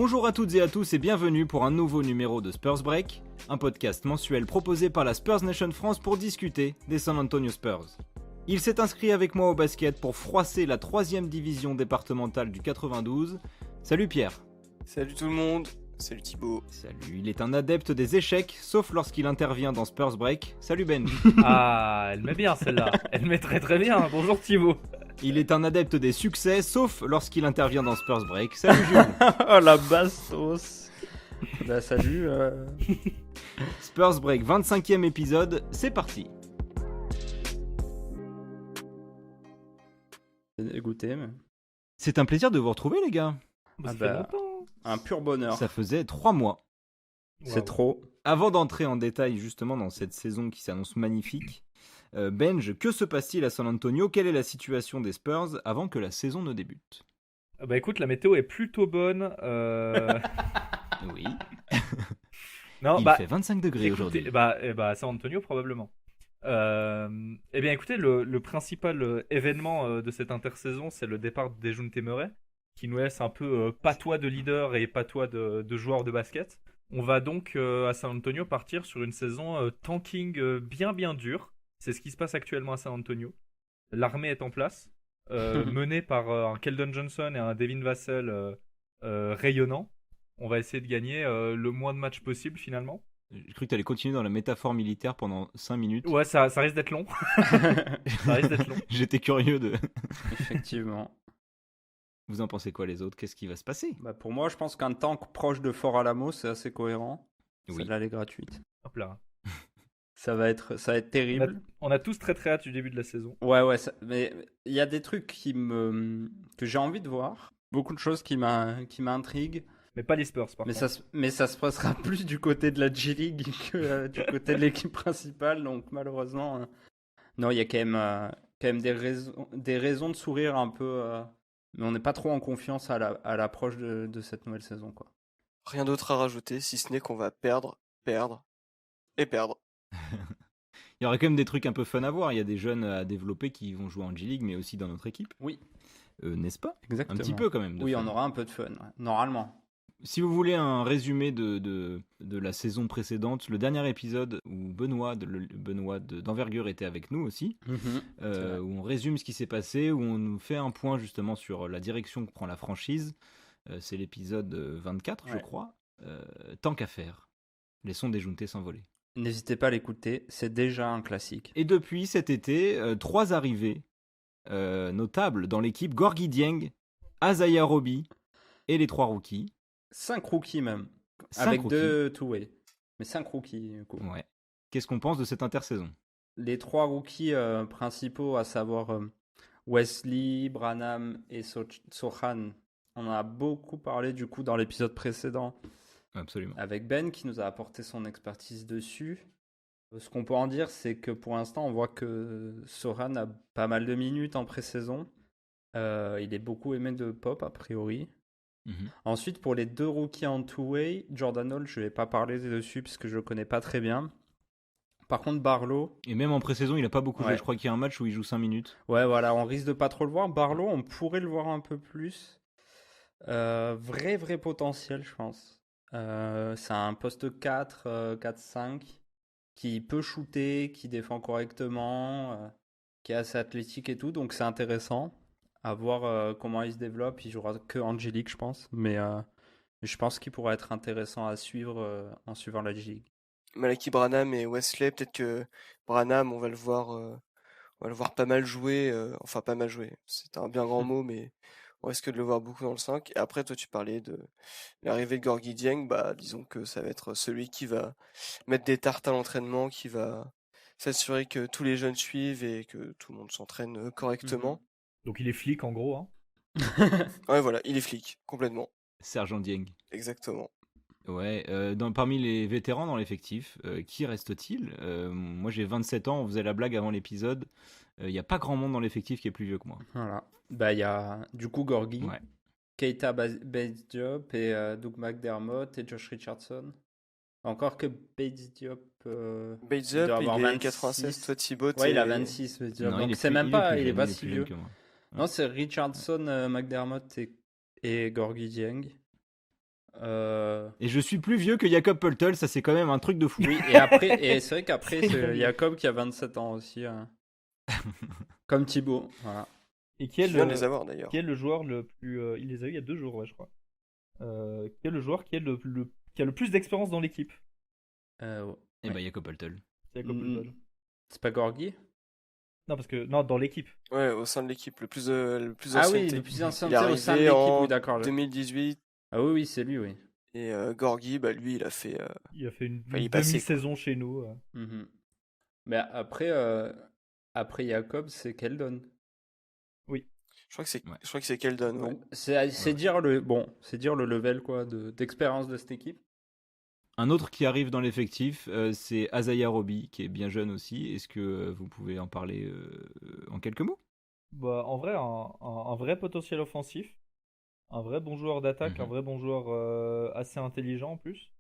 Bonjour à toutes et à tous et bienvenue pour un nouveau numéro de Spurs Break, un podcast mensuel proposé par la Spurs Nation France pour discuter des San Antonio Spurs. Il s'est inscrit avec moi au basket pour froisser la 3e division départementale du 92. Salut Pierre. Salut tout le monde. Salut Thibaut. Salut, il est un adepte des échecs, sauf lorsqu'il intervient dans Spurs Break. Salut Ben. Ah, elle met bien celle-là. Elle met très très bien. Bonjour Thibaut. Il est un adepte des succès, sauf lorsqu'il intervient dans Spurs Break. Salut Jules. Oh la bastos. Bah salut. Spurs Break 25e épisode, c'est parti. Dégoûté, mais... C'est un plaisir de vous retrouver les gars. Ça fait longtemps. Un pur bonheur. Ça faisait 3 mois. C'est trop. Avant d'entrer en détail justement dans cette saison qui s'annonce magnifique, Benj, que se passe-t-il à San Antonio? Quelle est la situation des Spurs avant que la saison ne débute? Bah écoute, la météo est plutôt bonne. Oui. Non, Il fait 25 degrés aujourd'hui. à San Antonio probablement. Eh bien écoutez, le principal événement de cette intersaison, c'est le départ de Dejounte Murray, qui nous laisse un peu patois de leader et patois de joueur de basket. On va donc à San Antonio partir sur une saison tanking bien dure. C'est ce qui se passe actuellement à San Antonio. L'armée est en place, menée par un Keldon Johnson et un Devin Vassell rayonnants. On va essayer de gagner le moins de matchs possible finalement. J'ai cru que tu allais continuer dans la métaphore militaire pendant 5 minutes. Ouais, ça risque d'être long. Ça risque d'être long. J'étais curieux de... Effectivement. Vous en pensez quoi les autres? Qu'est-ce qui va se passer? Bah pour moi, je pense qu'un tank proche de Fort Alamo, c'est assez cohérent. Oui. Celle-là, elle est gratuite. Hop là. Ça va être terrible. On a tous très hâte du début de la saison. Ouais, mais il y a des trucs que j'ai envie de voir. Beaucoup de choses qui m'intriguent. Mais pas les Spurs, par contre. Mais ça se passera plus du côté de la G-League que du côté de l'équipe principale. Donc malheureusement, non, il y a quand même des raisons de sourire un peu. Mais on n'est pas trop en confiance à l'approche de cette nouvelle saison, quoi. Rien d'autre à rajouter, si ce n'est qu'on va perdre et perdre. Il y aurait quand même des trucs un peu fun à voir. Il y a des jeunes à développer qui vont jouer en G-League, mais aussi dans notre équipe. Oui. N'est-ce pas? Exactement. Un petit peu quand même. Oui, fun. on aura un peu de fun, ouais. Normalement. Si vous voulez un résumé de la saison précédente, le dernier épisode où Benoît d'Envergure était avec nous aussi, où on résume ce qui s'est passé, où on nous fait un point justement sur la direction que prend la franchise, c'est l'épisode 24, Ouais. je crois. Tant qu'à faire, laissons Dejounte s'envoler. N'hésitez pas à l'écouter, c'est déjà un classique. Et depuis cet été, 3 arrivées notables dans l'équipe: Gorgui Dieng, Isaiah Roby et les 3 rookies. 5 rookies même. 5 Avec rookies. 2 two-way. Mais 5 rookies, du coup. Ouais. Qu'est-ce qu'on pense de cette intersaison? Les 3 rookies principaux, à savoir Wesley, Branham et Sochan. On en a beaucoup parlé du coup dans l'épisode précédent Absolument. avec Ben qui nous a apporté son expertise dessus. Ce qu'on peut en dire, c'est que pour l'instant, on voit que Sochan a pas mal de minutes en pré-saison. Il est beaucoup aimé de Pop, a priori. Ensuite, pour les 2 rookies en two-way, Jordan Hall, je ne vais pas parler dessus parce que je ne le connais pas très bien. Par contre, Barlow... Et même en pré-saison, il n'a pas beaucoup joué. Ouais. Je crois qu'il y a un match où il joue 5 minutes. Ouais, voilà, on risque de pas trop le voir. Barlow, on pourrait le voir un peu plus. Vrai potentiel, je pense. C'est un poste 4, 4-5, qui peut shooter, qui défend correctement, qui est assez athlétique et tout, donc c'est intéressant. À voir comment il se développe. Il jouera que Angelique, je pense. Mais je pense qu'il pourra être intéressant à suivre en suivant la G-League. Malaki Branham et Wesley, peut-être que Branham, on va le voir pas mal jouer. Enfin, pas mal jouer. C'est un bien grand mot, mais on risque de le voir beaucoup dans le 5. Et après, toi, tu parlais de l'arrivée de Gorgui Dieng. Bah, disons que ça va être celui qui va mettre des tartes à l'entraînement, qui va s'assurer que tous les jeunes suivent et que tout le monde s'entraîne correctement. Donc il est flic en gros. Hein. Ouais, voilà, il est flic, complètement. Sergent Dieng. Exactement. Ouais, parmi les vétérans dans l'effectif, qui reste-t-il? Moi j'ai 27 ans, on faisait la blague avant l'épisode. Il n'y a pas grand monde dans l'effectif qui est plus vieux que moi. Voilà. Bah, il y a du coup Gorgui, Ouais. Keita Bates Diop et Doug McDermott et Josh Richardson. Encore que Bates Diop. Bates il Up, doit avoir il est 26. 96, toi Thibaut. Ouais, il a 26. Bates Diop. Non, Donc il est c'est plus- même il est pas. plus Il est jeune, pas il est si plus vieux. jeune que moi. Non, c'est Richardson, McDermott et Gorgui Dieng. Et je suis plus vieux que Jakob Poeltl, ça c'est quand même un truc de fou. Oui, et c'est vrai qu'après, c'est Jakob qui a 27 ans aussi. Comme Thibaut. Voilà. Et Je viens de les avoir d'ailleurs. qui est le joueur le plus. Il les a eu il y a 2 jours, ouais, je crois. Qui est le joueur qui a le plus d'expérience dans l'équipe. Et bah Jakob Poeltl. C'est Jakob Poeltl. C'est pas Gorgui? Non, parce que. Non, dans l'équipe. Ouais, au sein de l'équipe, le plus ancienneté. Ah oui, le plus ancienneté Il est au sein de l'équipe, arrivé en oui, d'accord. 2018. Ah oui, c'est lui, oui. Et Gorgui, bah lui, il a fait une il est passé, demi-saison chez nous. Mais après Jacob, c'est Keldon. Oui. Je crois que c'est Keldon. Ouais. Donc, c'est dire le level quoi d'expérience de cette équipe. Un autre qui arrive dans l'effectif, c'est Azaya Roby, qui est bien jeune aussi. Est-ce que vous pouvez en parler en quelques mots? Bah, en vrai, un vrai potentiel offensif. Un vrai bon joueur d'attaque, un vrai bon joueur assez intelligent en plus.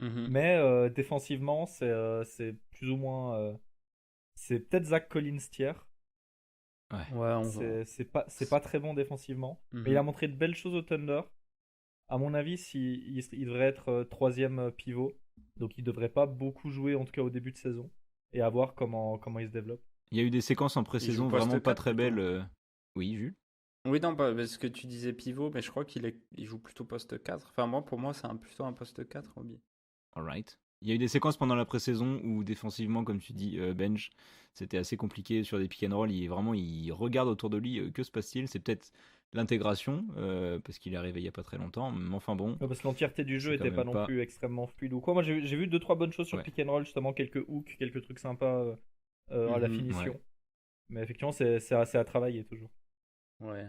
Mais défensivement, c'est plus ou moins. C'est peut-être Zach Collins tiers. Ouais. C'est pas très bon défensivement. Mais il a montré de belles choses au Thunder. À mon avis, il devrait être 3e pivot. Donc il devrait pas beaucoup jouer, en tout cas au début de saison. Et à voir comment il se développe. Il y a eu des séquences en pré-saison vraiment pas très belles. Oui, Jules? Oui, non, parce que tu disais pivot, mais je crois qu'il joue plutôt poste 4. Enfin, pour moi, c'est plutôt un poste 4, Roby. Alright. Il y a eu des séquences pendant la pré-saison où défensivement, comme tu dis, bench, c'était assez compliqué sur des pick and roll. Il regarde autour de lui, que se passe-t-il? C'est peut-être l'intégration, parce qu'il est arrivé il y a pas très longtemps, mais enfin bon. Ouais, parce que l'entièreté du jeu était pas non plus extrêmement fluide ou quoi. Moi, j'ai vu 2-3 bonnes choses sur pick and roll, justement, quelques hooks, quelques trucs sympas à la finition. Ouais. Mais effectivement, c'est assez à travailler toujours. Ouais.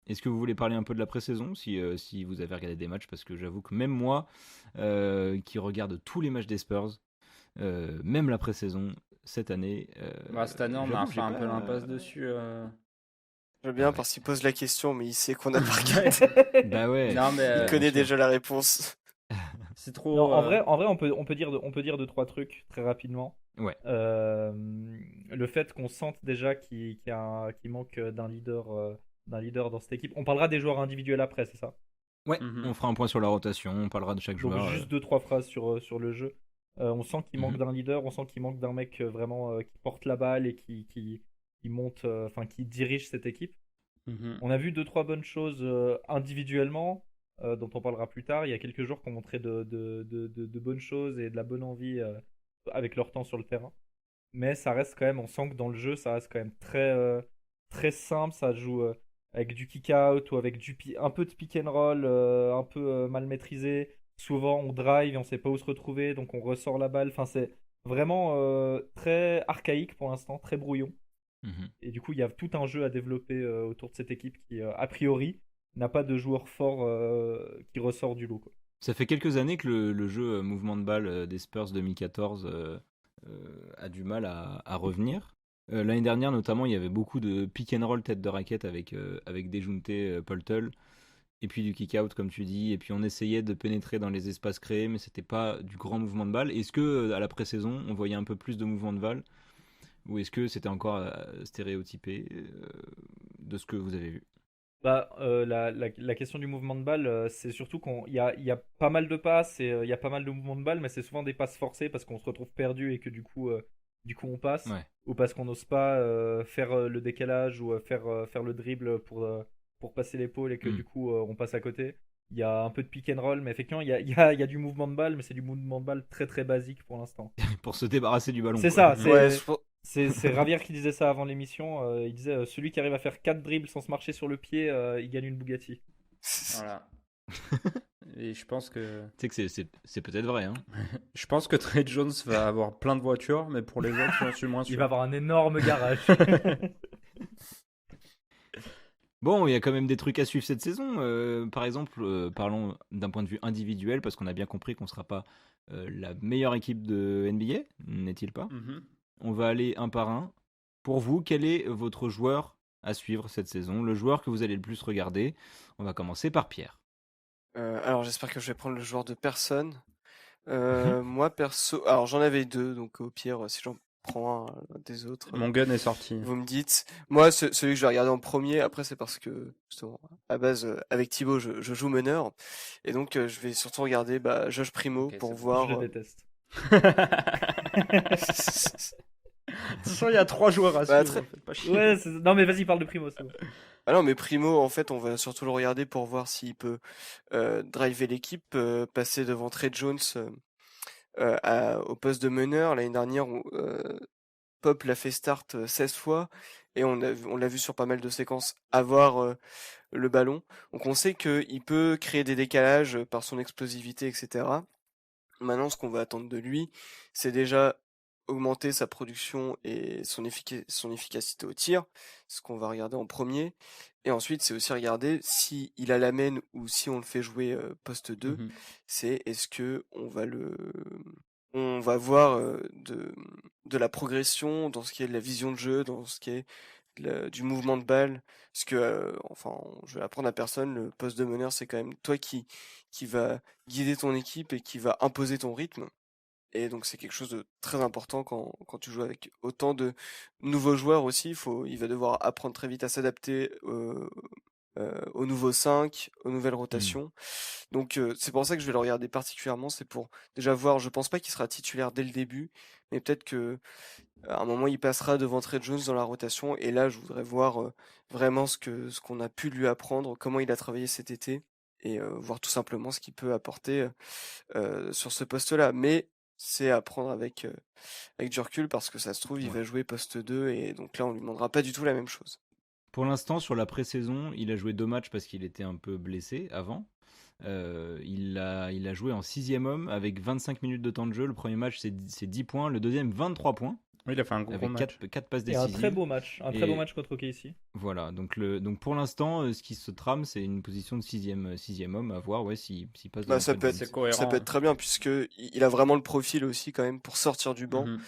Est-ce que vous voulez parler un peu de la pré-saison, si vous avez regardé des matchs? Parce que j'avoue que même moi, qui regarde tous les matchs des Spurs, même la pré-saison, cette année... cette année, on a fait un peu l'impasse dessus. J'aime bien parce qu'il pose la question, mais il sait qu'on a pas regardé. Bah ouais. Non, mais, il connaît déjà la réponse. C'est trop... Non, en vrai, on peut dire 2-3 trucs très rapidement. Ouais. Le fait qu'on sente déjà qu'il manque d'un leader dans cette équipe. On parlera des joueurs individuels après, c'est ça? Ouais, on fera un point sur la rotation, on parlera de chaque joueur. Donc juste 2-3 phrases sur le jeu. On sent qu'il manque d'un leader, on sent qu'il manque d'un mec vraiment qui porte la balle et qui monte, qui dirige cette équipe. On a vu 2-3 bonnes choses individuellement, dont on parlera plus tard. Il y a quelques joueurs qui ont montré de bonnes choses et de la bonne envie avec leur temps sur le terrain. Mais ça reste quand même, on sent que dans le jeu, ça reste quand même très simple. Ça joue avec du kick-out ou avec un peu de pick and roll, un peu mal maîtrisé. Souvent, on drive et on sait pas où se retrouver, donc on ressort la balle. Enfin, c'est vraiment très archaïque pour l'instant, très brouillon. Et du coup, il y a tout un jeu à développer autour de cette équipe qui, a priori, n'a pas de joueur fort qui ressort du lot, quoi. Ça fait quelques années que le jeu mouvement de balle des Spurs 2014 a du mal à revenir. L'année dernière, notamment, il y avait beaucoup de pick and roll tête de raquette avec Dejounte Poeltl. Et puis du kick-out, comme tu dis. Et puis on essayait de pénétrer dans les espaces créés, mais c'était pas du grand mouvement de balle. Est-ce que à la pré-saison, on voyait un peu plus de mouvement de balle? Ou est-ce que c'était encore stéréotypé de ce que vous avez vu? La question du mouvement de balle, c'est surtout qu'il y a pas mal de passes et il y a pas mal de mouvements de balle, mais c'est souvent des passes forcées parce qu'on se retrouve perdu et que du coup on passe. Ouais. Ou parce qu'on n'ose pas faire le décalage ou faire le dribble pour passer l'épaule et que du coup on passe à côté. Il y a un peu de pick and roll, mais effectivement il y a du mouvement de balle, mais c'est du mouvement de balle très très basique pour l'instant. Pour se débarrasser du ballon. C'est quoi. ça, c'est Ravière qui disait ça avant l'émission. Il disait celui qui arrive à faire 4 dribbles sans se marcher sur le pied, il gagne une Bugatti. Voilà. Et je pense que... Tu sais que c'est peut-être vrai. Hein. Je pense que Trey Jones va avoir plein de voitures, mais pour les autres, j'en suis moins sûr. Il va avoir un énorme garage. Bon, il y a quand même des trucs à suivre cette saison. Par exemple, parlons d'un point de vue individuel, parce qu'on a bien compris qu'on ne sera pas la meilleure équipe de NBA, n'est-il pas? On va aller un par un. Pour vous, quel est votre joueur à suivre cette saison? Le joueur que vous allez le plus regarder? On va commencer par Pierre. Alors j'espère que je vais prendre le joueur de personne. Moi perso, alors j'en avais 2, donc au pire si j'en prends un des autres. Mon gun est sorti. Vous me dites. Moi, celui que je vais regarder en premier, après, c'est parce que, justement, à base, avec Thibaut, je joue meneur. Et donc, je vais surtout regarder Josh Primo Ok, pour c'est bon. voir. Je le déteste. De toute façon, il y a 3 joueurs à Bah, suivre. Faites pas chier. Ouais, non mais vas-y, parle de Primo, c'est bon. Ah non, mais Primo, en fait, on va surtout le regarder pour voir s'il peut driver l'équipe, passer devant Trey Jones au poste de meneur. L'année dernière, Pop l'a fait start 16 fois et on l'a vu sur pas mal de séquences avoir le ballon. Donc on sait qu'il peut créer des décalages par son explosivité, etc. Maintenant, ce qu'on va attendre de lui, c'est déjà augmenter sa production et son efficacité au tir, ce qu'on va regarder en premier. Et ensuite, c'est aussi regarder si il a la main ou si on le fait jouer poste 2. Mhm. C'est est-ce que on va voir de la progression dans ce qui est de la vision de jeu, dans ce qui est du mouvement de balle. Parce que, enfin, je vais apprendre à personne, le poste de meneur, c'est quand même toi qui va guider ton équipe et qui va imposer ton rythme. Et donc c'est quelque chose de très important quand tu joues avec autant de nouveaux joueurs aussi. Il va devoir apprendre très vite à s'adapter aux nouveaux 5, aux nouvelles rotations. Donc c'est pour ça que je vais le regarder particulièrement. C'est pour déjà voir, je pense pas qu'il sera titulaire dès le début, mais peut-être que à un moment il passera devant Trey Jones dans la rotation. Et là je voudrais voir vraiment ce qu'on a pu lui apprendre, comment il a travaillé cet été. Et voir tout simplement ce qu'il peut apporter sur ce poste-là. Mais c'est à prendre avec du recul parce que ça se trouve, il va jouer poste 2 et donc là, on lui demandera pas du tout la même chose. Pour l'instant, sur la pré-saison, il a joué 2 matchs parce qu'il était un peu blessé avant. Il a joué en 6e homme avec 25 minutes de temps de jeu. Le premier match, c'est 10 points. Le deuxième, 23 points. Oui, il a fait un gros Avec match. 4 passes Et décisives. un très beau match. Un très beau match contre OKC. Voilà, donc pour l'instant, ce qui se trame, c'est une position de 6e homme, à voir s'il passe devant Ça Trey peut Jones. C'est cohérent. ça peut être très bien puisque il a vraiment le profil aussi quand même pour sortir du banc. Mhm.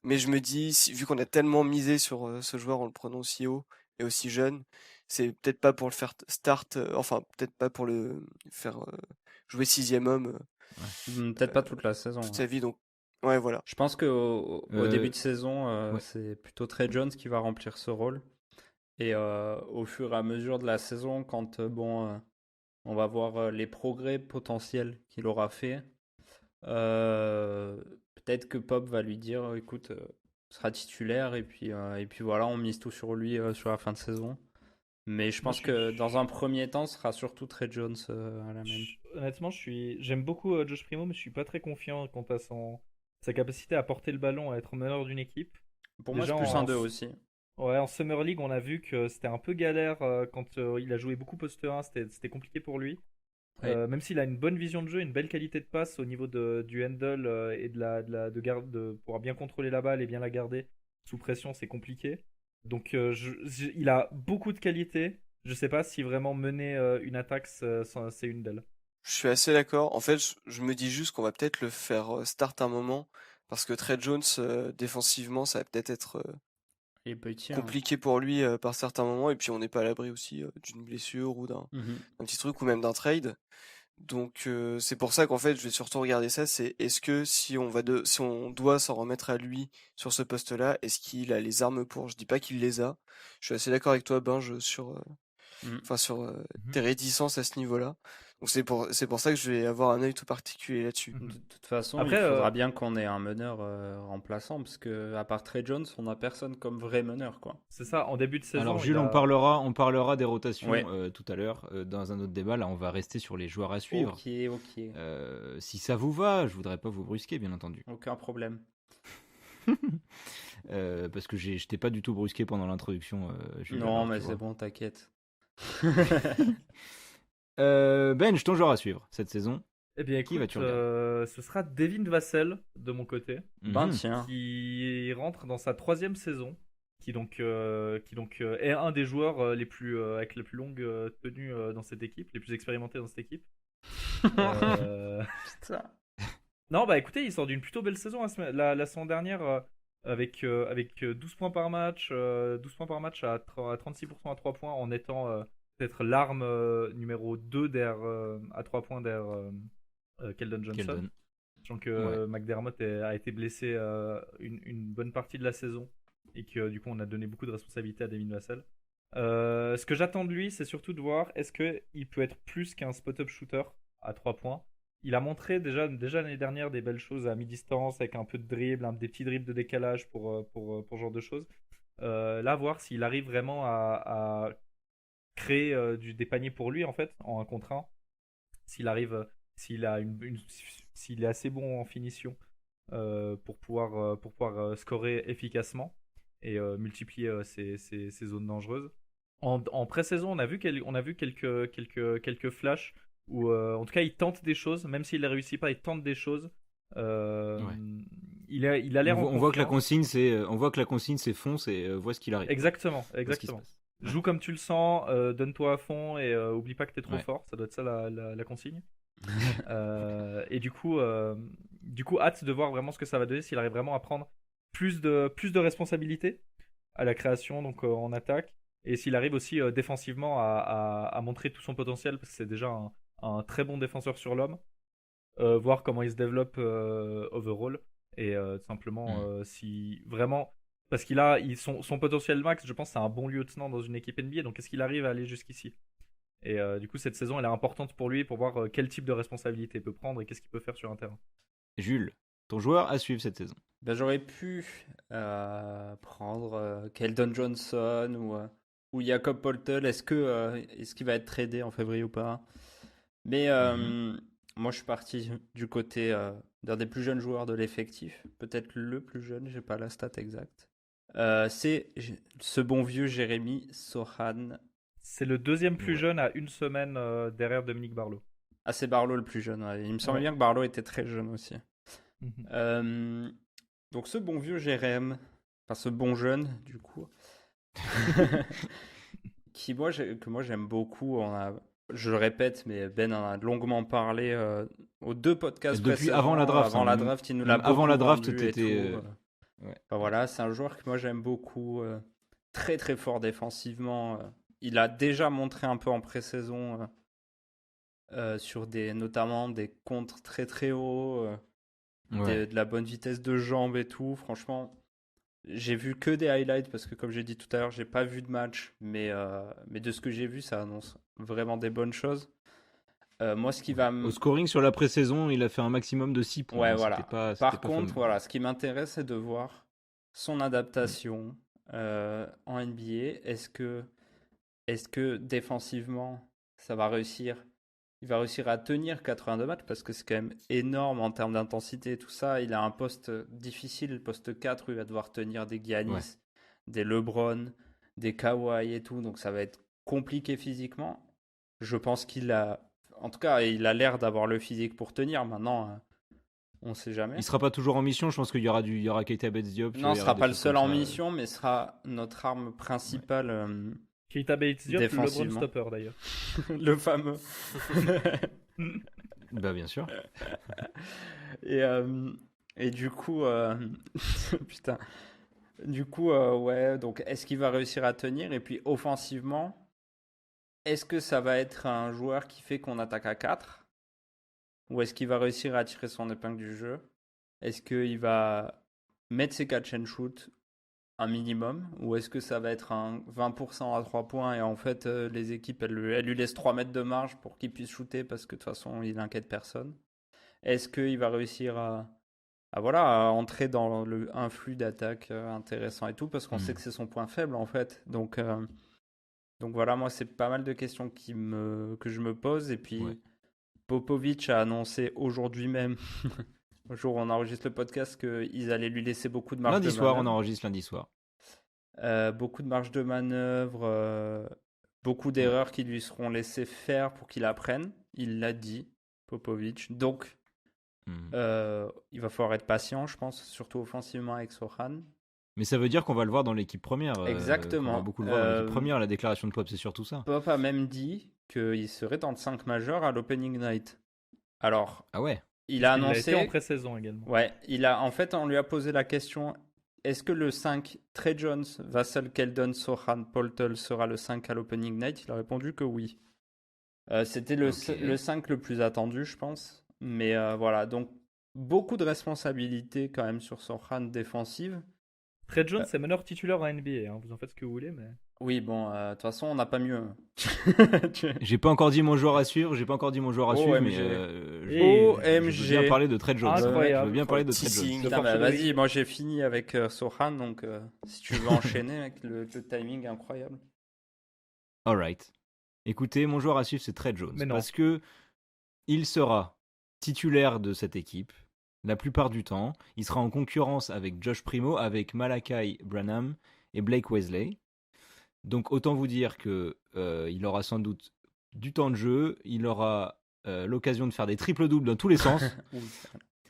Mais je me dis, vu qu'on a tellement misé sur ce joueur en le prenant aussi haut et aussi jeune, c'est peut-être pas pour le faire start, enfin peut-être pas pour le faire jouer 6e homme Peut-être pas toute la saison. toute sa vie. Donc ouais, voilà. Je pense qu'au au début de saison, ouais. c'est plutôt Trey Jones qui va remplir ce rôle. Et au fur et à mesure de la saison, quand on va voir les progrès potentiels qu'il aura fait, peut-être que Pop va lui dire, écoute, sera titulaire et puis voilà, on mise tout sur lui sur la fin de saison. Mais je pense que dans un premier temps, ce sera surtout Trey Jones à la main. Honnêtement, j'aime beaucoup Josh Primo, mais je suis pas très confiant quant à sa capacité à porter le ballon, à être meneur d'une équipe. Pour moi, Déjà, c'est plus un 2 aussi. Ouais, en Summer League, on a vu que c'était un peu galère quand il a joué beaucoup poste 1, c'était compliqué pour lui. Oui. Même s'il a une bonne vision de jeu, une belle qualité de passe au niveau du handle et de garde, de pouvoir bien contrôler la balle et bien la garder sous pression, c'est compliqué. Donc il a beaucoup de qualités. Je sais pas si vraiment mener une attaque, c'est une d'elles. Je suis assez d'accord. En fait, je me dis juste qu'on va peut-être le faire start un moment parce que Trey Jones défensivement, ça va peut-être être Il est petit. compliqué pour lui par certains moments et puis on n'est pas à l'abri aussi d'une blessure ou d'un petit truc ou même d'un trade. Donc c'est pour ça qu'en fait je vais surtout regarder ça, c'est est-ce que si on doit s'en remettre à lui sur ce poste-là, est-ce qu'il a les armes pour? Je dis pas qu'il les a. Je suis assez d'accord avec toi, Binge, sur tes réticences à ce niveau-là. Donc c'est pour ça que je vais avoir un œil tout particulier là-dessus. De toute façon, Après, il faudra bien qu'on ait un meneur remplaçant, parce que à part Trey Jones, on n'a personne comme vrai meneur, quoi. C'est ça, en début de saison. Alors Jules, on parlera des rotations tout à l'heure dans un autre débat. Là, on va rester sur les joueurs à suivre. Ok. Si ça vous va, je voudrais pas vous brusquer, bien entendu. Aucun problème. Parce que je t'ai pas du tout brusqué pendant l'introduction. Jules, Non, alors, mais tu c'est vois. bon, t'inquiète. Benj, ton joueur à suivre cette saison. Eh bien, Qui écoute, vas-tu regarder ce sera Devin Vassell de mon côté, Ben tiens. qui rentre dans sa 3e saison, qui donc est un des joueurs les plus avec la plus longue tenue dans cette équipe, les plus expérimentés dans cette équipe. Putain. Non, bah écoutez, il sort d'une plutôt belle saison la saison dernière avec 12 points par match, 12 points par match à 36% à 3 points en étant peut-être l'arme numéro 2 à 3 points derrière Keldon Johnson. sachant que McDermott a été blessé une bonne partie de la saison et que du coup on a donné beaucoup de responsabilités à Devin Vassell. Ce que j'attends de lui, c'est surtout de voir est-ce qu'il peut être plus qu'un spot-up shooter à 3 points. Il a montré déjà l'année dernière des belles choses à mi-distance avec un peu de dribble, des petits dribbles de décalage pour ce genre de choses. Là, voir s'il arrive vraiment à créer des paniers pour lui en fait en 1 contre 1. S'il est assez bon en finition pour pouvoir scorer efficacement et multiplier ses zones dangereuses. En pré-saison, on a vu quelques flashs où, en tout cas, il tente des choses, même s'il ne les réussit pas, il tente des choses. Il a l'air on voit que la consigne c'est fonce et vois ce qu'il arrive. Exactement. Joue comme tu le sens, donne-toi à fond et oublie pas que t'es trop fort. Ça doit être ça la consigne. Et du coup, hâte de voir vraiment ce que ça va donner, s'il arrive vraiment à prendre plus de responsabilités à la création, donc en attaque, et s'il arrive aussi défensivement à montrer tout son potentiel, parce que c'est déjà un très bon défenseur sur l'homme. Voir comment il se développe overall, et simplement si vraiment, parce qu'il a son potentiel max, je pense c'est un bon lieutenant dans une équipe NBA, donc est-ce qu'il arrive à aller jusqu'ici? Et du coup cette saison elle est importante pour lui, pour voir quel type de responsabilité il peut prendre et qu'est-ce qu'il peut faire sur un terrain. Jules, ton joueur à suivre cette saison? J'aurais pu prendre Keldon Johnson ou Jakob Poeltl. Est-ce qu'il va être tradé en février ou pas? Mais moi je suis parti du côté d'un des plus jeunes joueurs de l'effectif, peut-être le plus jeune, j'ai pas la stat exacte. C'est ce bon vieux Jérémy Sohan. C'est le deuxième plus jeune à 1 semaine derrière Dominique Barlow. Ah, c'est Barlow le plus jeune. Il me semblait bien que Barlow était très jeune aussi. Donc ce bon vieux Jérémy, enfin ce bon jeune du coup, que moi j'aime beaucoup. Je le répète, mais Ben en a longuement parlé aux 2 podcasts précédents. Avant la draft. Avant la draft, il nous l'a beaucoup avant la draft, vendu et t'étais. tout. Enfin, voilà, c'est un joueur que moi j'aime beaucoup, très très fort défensivement. Il a déjà montré un peu en pré-saison sur notamment des contres très très hauts, de la bonne vitesse de jambes et tout. Franchement, j'ai vu que des highlights parce que comme j'ai dit tout à l'heure, j'ai pas vu de match, mais de ce que j'ai vu, ça annonce vraiment des bonnes choses. Moi, ce qui va Au scoring sur la pré-saison, il a fait un maximme de 6 points. Ouais, voilà. Par pas contre, ce qui m'intéresse, c'est de voir son adaptation en NBA. Est-ce que défensivement, ça va réussir? Il va réussir à tenir 82 matchs parce que c'est quand même énorme en termes d'intensité et tout ça. Il a un poste difficile, le poste 4, où il va devoir tenir des Giannis, des LeBron, des Kawhi et tout. Donc ça va être compliqué physiquement. Je pense en tout cas, il a l'air d'avoir le physique pour tenir. Maintenant, on ne sait jamais. Il sera pas toujours en mission. Je pense qu'il y aura Keita Bates-Diop. Non, il ne sera pas le seul en mission, mais sera notre arme principale. Keita Bates-Diop, le LeBron stopper d'ailleurs. Le fameux. Bien sûr. Et du coup, putain. Du coup, donc est-ce qu'il va réussir à tenir? Et puis offensivement, est-ce que ça va être un joueur qui fait qu'on attaque à 4? Ou est-ce qu'il va réussir à tirer son épingle du jeu? Est-ce qu'il va mettre ses catch and shoot un minimum? Ou est-ce que ça va être un 20% à 3 points et en fait les équipes elles lui laissent 3 mètres de marge pour qu'il puisse shooter parce que de toute façon il n'inquiète personne? Est-ce qu'il va réussir à entrer dans un flux d'attaque intéressant et tout, parce qu'on sait que c'est son point faible en fait. Donc voilà, moi c'est pas mal de questions que je me pose. Et puis Popovic a annoncé aujourd'hui même, au jour où on enregistre le podcast, qu'ils allaient lui laisser beaucoup de marge de manœuvre. Lundi soir, on enregistre lundi soir. Beaucoup de marge de manœuvre, beaucoup d'erreurs qui lui seront laissées faire pour qu'il apprenne. Il l'a dit, Popovic. Donc il va falloir être patient, je pense, surtout offensivement avec Sohan. Mais ça veut dire qu'on va le voir dans l'équipe première. Exactement. On va beaucoup le voir dans l'équipe première. La déclaration de Pop, c'est surtout ça. Pop a même dit qu'il serait dans le 5 majeur à l'Opening Night. Alors, il a annoncé. Il a été en pré-saison également. Ouais, en fait, on lui a posé la question, est-ce que le 5 Trey Jones, Vassell, Keldon, Sohan, Poeltl sera le 5 à l'Opening Night? Il a répondu que oui. C'était le 5 le plus attendu, je pense. Mais voilà, donc beaucoup de responsabilités quand même sur son run défensive. Trey Jones, c'est meneur titulaire en NBA. Vous en faites ce que vous voulez, mais. Oui, bon, de toute façon, on n'a pas mieux. J'ai pas encore dit mon joueur à suivre, mais OMG. je veux bien parler de Trey Jones. Incroyable. Je veux bien parler de Trey Teasing. Jones. Putain, bah, vas-y, moi j'ai fini avec Sohan, donc si tu veux enchaîner, mec, le timing est incroyable. Alright. Écoutez, mon joueur à suivre, c'est Trey Jones. Mais non. Parce que il sera titulaire de cette équipe la plupart du temps. Il sera en concurrence avec Josh Primo, avec Malachi Branham et Blake Wesley. Donc autant vous dire que il aura sans doute du temps de jeu, il aura l'occasion de faire des triples-doubles dans tous les sens.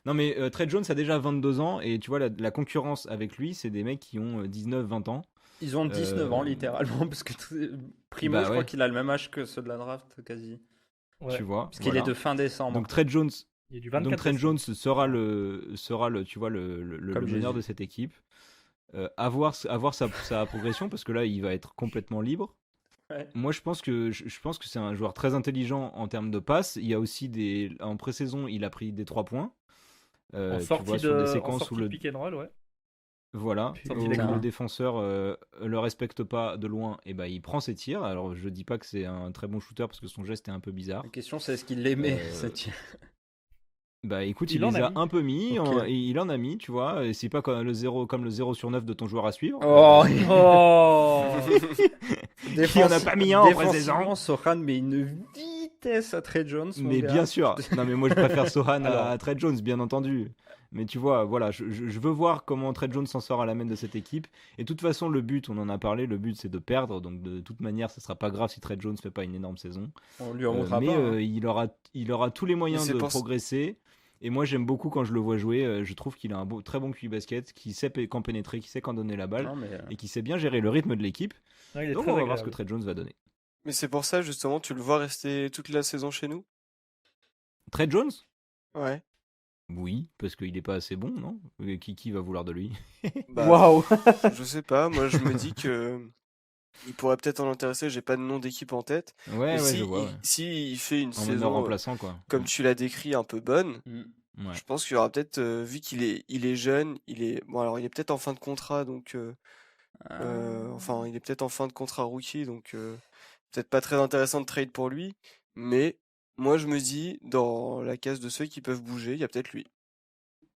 Non mais Trey Jones a déjà 22 ans et tu vois la concurrence avec lui, c'est des mecs qui ont 19-20 ans. Ils ont 19 ans littéralement, parce que Primo, je crois qu'il a le même âge que ceux de la draft quasi. Ouais. Tu vois. Parce qu'il est de fin décembre. Donc Trey Jones, Il y a du 24 Jones sera le tu vois le meneur de cette équipe. À voir sa progression parce que là il va être complètement libre. Ouais. Moi je pense que c'est un joueur très intelligent en termes de passes. Il y a aussi en pré-saison il a pris des 3 points. en tu sortie vois, sur des séquences où le pick and roll, ouais. Voilà, Sortie où d'écran. le défenseur le respecte pas de loin, et ben il prend ses tirs. Alors je dis pas que c'est un très bon shooter parce que son geste est un peu bizarre. La question c'est est-ce qu'il l'aimait ces tirs. Bah écoute, il en les a a mis. un peu mis, Ok. il en a mis, tu vois, et c'est pas comme le 0 sur 9 de ton joueur à suivre. Oh, Oh Qui en a pas mis un en pré-saison. Défensivement, Sohan met une vitesse à Trey Jones. mon Mais gars. bien sûr, non mais moi je préfère Sohan Alors. à Trey Jones, bien entendu. Mais tu vois, voilà, je veux voir comment Trey Jones s'en sort à la main de cette équipe. Et de toute façon, le but, on en a parlé, le but c'est de perdre. Donc de toute manière, ce sera pas grave si Trey Jones fait pas une énorme saison. On lui remontera mais pas. hein. il aura tous les moyens c'est de pour ça- progresser. Et moi j'aime beaucoup quand je le vois jouer. Je trouve qu'il a un très bon QI basket, qui sait quand pénétrer, qui sait quand donner la balle, Non, mais, et qui sait bien gérer le rythme de l'équipe. Non, il est Donc très on va voir ce que agréable. Trey Jones va donner. Mais c'est pour ça, justement, tu le vois rester toute la saison chez nous? Trey Jones? Ouais. Oui, parce qu'il est pas assez bon, non? Qui va vouloir de lui? Bah, Waouh je sais pas, moi je me dis que il pourrait peut-être en intéresser, j'ai pas de nom d'équipe en tête. Ouais, Mais ouais, je vois. Ouais. si il fait une En meneur saison, remplaçant, quoi. comme tu l'as décrit, un peu bonne, Ouais. je pense qu'il y aura peut-être, vu qu'il est jeune, bon alors il est peut-être en fin de contrat, donc enfin il est peut-être en fin de contrat rookie, donc peut-être pas très intéressant de trade pour lui, mais moi je me dis dans la case de ceux qui peuvent bouger, il y a peut-être lui.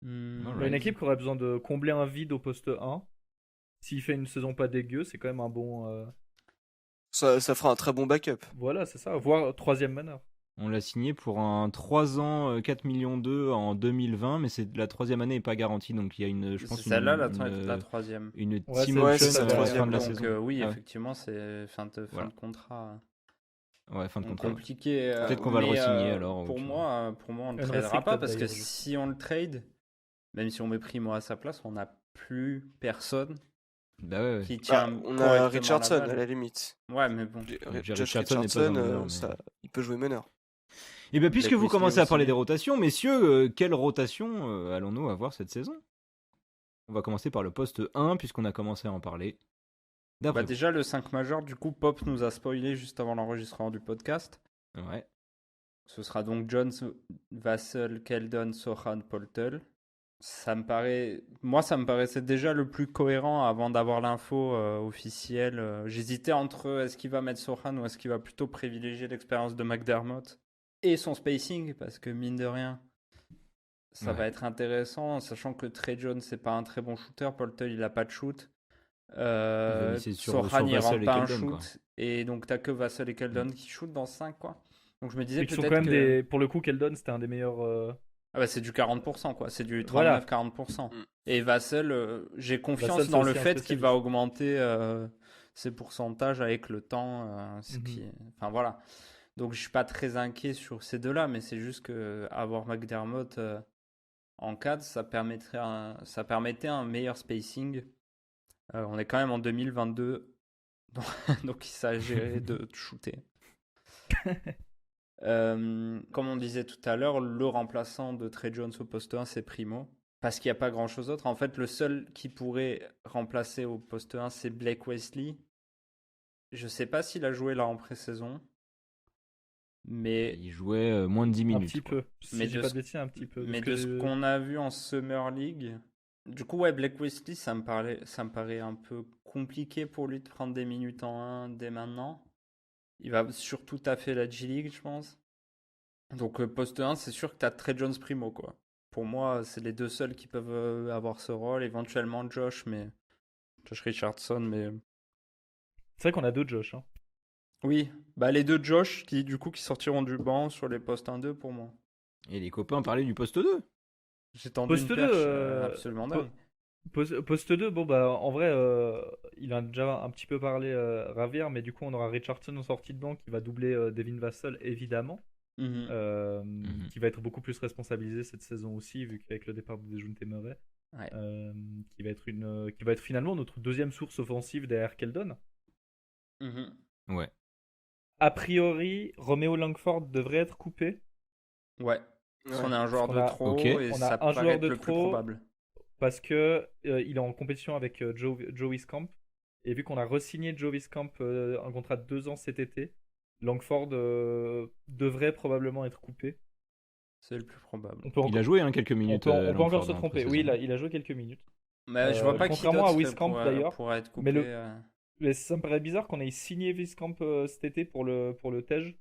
Une équipe qui aurait besoin de combler un vide au poste 1. S'il fait une saison pas dégueu, c'est quand même un bon. Ça fera un très bon backup. Voilà, c'est ça. Voire 3ème meneur. On l'a signé pour un 3 ans, 4 millions en 2020, mais la 3e année n'est pas garantie, donc il y a je pense, C'est celle-là la troisième. une Ouais, team c'est- option c'est à la la troisième, fin de la donc, saison. Oui, Ah ouais. effectivement, c'est fin de contrat. Ouais, fin de Donc, contrat. ouais. compliqué. Peut-être qu'on va le mais, re-signer, alors, Pour tu moi, on ne le Unrestricted, tradera pas parce que d'ailleurs, du coup. si on le trade, même si on met Primo à sa place, on n'a plus personne Bah ouais, ouais. qui Bah, tient. on correctement a Richardson la à balle. la limite. Ouais, mais bon. Josh Richardson n'est pas un meneur, mais- il peut jouer meneur. Et bien, puisque Blake vous Wesley commencez à parler aussi. des rotations, messieurs, quelle rotation allons-nous avoir cette saison? On va commencer par le poste 1, puisqu'on a commencé à en parler. D'après Bah, déjà, le 5 majeur, du coup, Pop nous a spoilé juste avant l'enregistrement du podcast. vous. Ouais. Ce sera donc Jones, Vassell, Keldon, Sohan, Poltel. Moi, ça me paraissait déjà le plus cohérent avant d'avoir l'info officielle. J'hésitais entre est-ce qu'il va mettre Sohan ou est-ce qu'il va plutôt privilégier l'expérience de McDermott et son spacing, parce que mine de rien, ça Ouais. va être intéressant, sachant que Trey Jones, c'est pas un très bon shooter. Poltel, il a pas de shoot. misser sur Sohan, il Vassell rentre et pas un Keldon, shoot. quoi. Et donc, t'as que Vassell et Keldon qui shootent dans 5, quoi. Donc, je me disais Ils sont peut-être quand même que... Pour le coup, Keldon, c'était un des meilleurs. Ah bah c'est du 40%, quoi. C'est du Voilà. 39-40%. Mm. Et Vassell, j'ai confiance Vassell, dans c'est le aussi un fait qu'il va spécialiste. augmenter ses pourcentages avec le temps. Enfin voilà. Donc je suis pas très inquiet sur ces deux-là, mais c'est juste que avoir McDermott en 4, ça permettait un meilleur spacing. On est quand même en 2022, donc il s'agirait de shooter. Comme on disait tout à l'heure, le remplaçant de Trey Jones au poste 1, c'est Primo. Parce qu'il n'y a pas grand chose d'autre. En fait, le seul qui pourrait remplacer au poste 1, c'est Blake Wesley. Je sais pas s'il a joué là en pré-saison. Mais, Il jouait moins de 10 Un minutes. petit quoi. peu. Si Mais j'ai de pas ce- de bêtises, un petit peu. mais de ce qu'on a vu en Summer League, du coup, ouais, Blake Wesley, ça me paraît un peu compliqué pour lui de prendre des minutes en 1 dès maintenant. Il va surtout taffer la G-League, je pense. Donc, poste 1, c'est sûr que tu as Trey Jones Primo, quoi. Pour moi, c'est les deux seuls qui peuvent avoir ce rôle. Éventuellement Josh Richardson, mais C'est vrai qu'on a deux Josh. Hein. oui, bah les deux Josh qui du coup qui sortiront du banc sur les postes 1-2 pour moi. Et les copains parlaient du poste 2. J'ai tendu Poste une 2, perche absolument dingue. Poste 2, bon bah en vrai, il en a déjà un petit peu parlé Ravière, mais du coup on aura Richardson en sortie de banc qui va doubler Devin Vassell évidemment, Mhm. qui va être beaucoup plus responsabilisé cette saison aussi vu qu'avec le départ de Dejounte Murray, Ouais. qui va être finalement notre deuxième source offensive derrière Keldon. Mhm. Ouais. A priori, Romeo Langford devrait être coupé Ouais. Parce qu'on a un joueur qu'on de a- trop Ok. et on ça a un paraît joueur être de le plus trop. probable. parce que il est en compétition avec Joe Wieskamp. Et vu qu'on a re-signé Joe Wieskamp un contrat de 2 ans cet été, Langford devrait probablement être coupé. C'est le plus probable. On peut Il a joué quelques on minutes. peut, on peut encore Langford, se en tromper. pré-saison. Oui, il a joué quelques minutes. Mais je vois pas qui contrairement d'autre à serait Wieskamp, d'ailleurs. pour être Mais coupé. Mais ça me paraît bizarre qu'on ait signé Wieskamp cet été pour le TEJ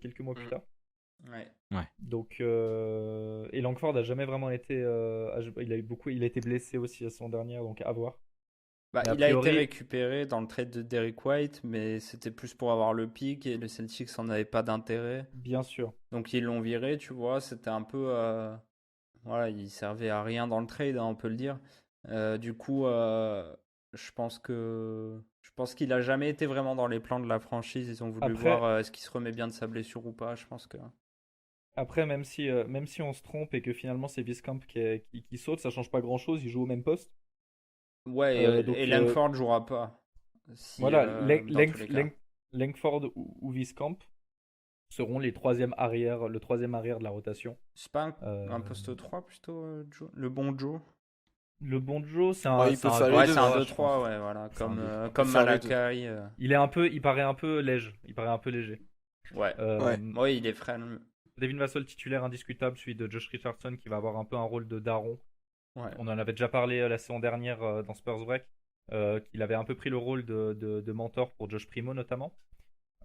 quelques mois plus Mm. tard. Ouais. Donc, et Langford a jamais vraiment été. Il a été blessé aussi la saison dernière, donc à voir. Bah, Mais a il a été priori- récupéré dans le trade de Derrick White, mais c'était plus pour avoir le pick et les Celtics en avaient pas d'intérêt. Bien sûr. Donc ils l'ont viré, tu vois. C'était un peu. Voilà, il servait à rien dans le trade, hein, on peut le dire. Du coup, je pense qu'il a jamais été vraiment dans les plans de la franchise. Ils ont voulu Après- voir est-ce qu'il se remet bien de sa blessure ou pas. Je pense que. Après, même si on se trompe et que finalement c'est Wieskamp qui saute, ça change pas grand chose. Il joue au même poste. Ouais, Donc, et Langford jouera pas. Si, Voilà, dans tous les cas. Langford ou Wieskamp seront le troisième arrière de la rotation. C'est pas un Euh, poste 3 plutôt, le bon Joe? Le bon Joe, c'est Ouais, un. il c'est peut un faire les Ouais, deux, c'est un ouais, 2-3, ouais, voilà. C'est un Comme, 2-3. comme faire les deux. Malakai. Il paraît un peu léger. Il paraît un peu léger. Ouais. Ouais. Oui, il est frais. Devin Vassell titulaire indiscutable, celui de Josh Richardson qui va avoir un peu un rôle de daron. Ouais. On en avait déjà parlé la saison dernière dans Spurs Break, qu'il avait un peu pris le rôle de mentor pour Josh Primo notamment.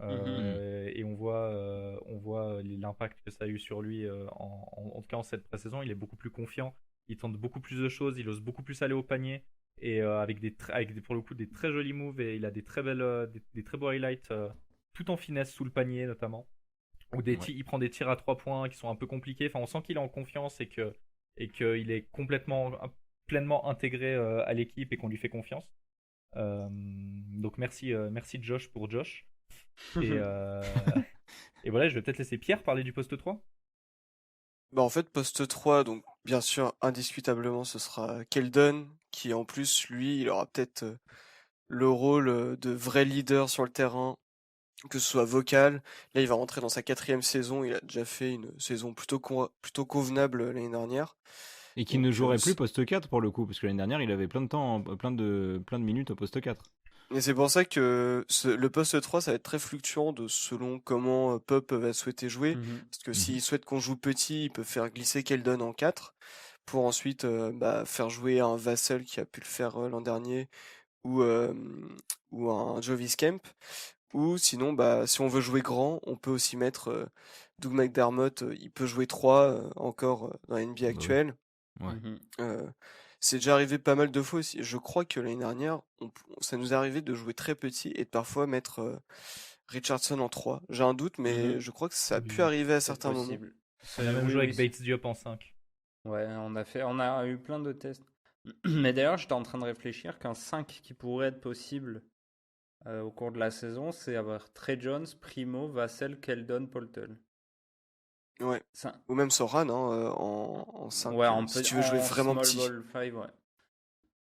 Et on voit l'impact que ça a eu sur lui en tout cas en cette pré-saison. Il est beaucoup plus confiant, il tente beaucoup plus de choses, il ose beaucoup plus aller au panier et avec pour le coup des très jolis moves, et il a des très belles des très beaux highlights tout en finesse sous le panier notamment, ou il prend des tirs à 3 points qui sont un peu compliqués. Enfin, on sent qu'il est en confiance et qu'il est pleinement intégré à l'équipe et qu'on lui fait confiance. Donc merci Josh pour Josh. Et voilà, je vais peut-être laisser Pierre parler du poste 3. Bah en fait, poste 3, donc bien sûr, indiscutablement, ce sera Keldon, qui en plus, lui, il aura peut-être le rôle de vrai leader sur le terrain, que ce soit vocal. Là, il va rentrer dans sa 4e saison, il a déjà fait une saison plutôt convenable l'année dernière. Et qui ne jouerait plus poste 4 pour le coup, parce que l'année dernière, il avait plein de temps, plein de minutes au poste 4. Et c'est pour ça que le poste 3, ça va être très fluctuant selon comment Pop va souhaiter jouer. Parce que s'il souhaite qu'on joue petit, il peut faire glisser Keldon en 4 pour ensuite faire jouer un Vassell qui a pu le faire l'an dernier, ou un Joe Wieskamp. Ou sinon, si on veut jouer grand, on peut aussi mettre Doug McDermott, il peut jouer 3 encore dans la NBA actuelle. Ouais. C'est déjà arrivé pas mal de fois aussi. Je crois que l'année dernière, ça nous est arrivé de jouer très petit et de parfois mettre Richardson en 3. J'ai un doute, mais je crois que ça a pu arriver à certains moments. On a même joué avec Bates Diop en 5. Ouais, on a eu plein de tests. Mais d'ailleurs, j'étais en train de réfléchir qu'un 5 qui pourrait être possible au cours de la saison, c'est avoir Trey Jones, Primo, Vassell, Keldon, Poltel. Ouais. Ou même Soran en 5. Ouais, si tu veux jouer vraiment petit. Small ball 5, ouais.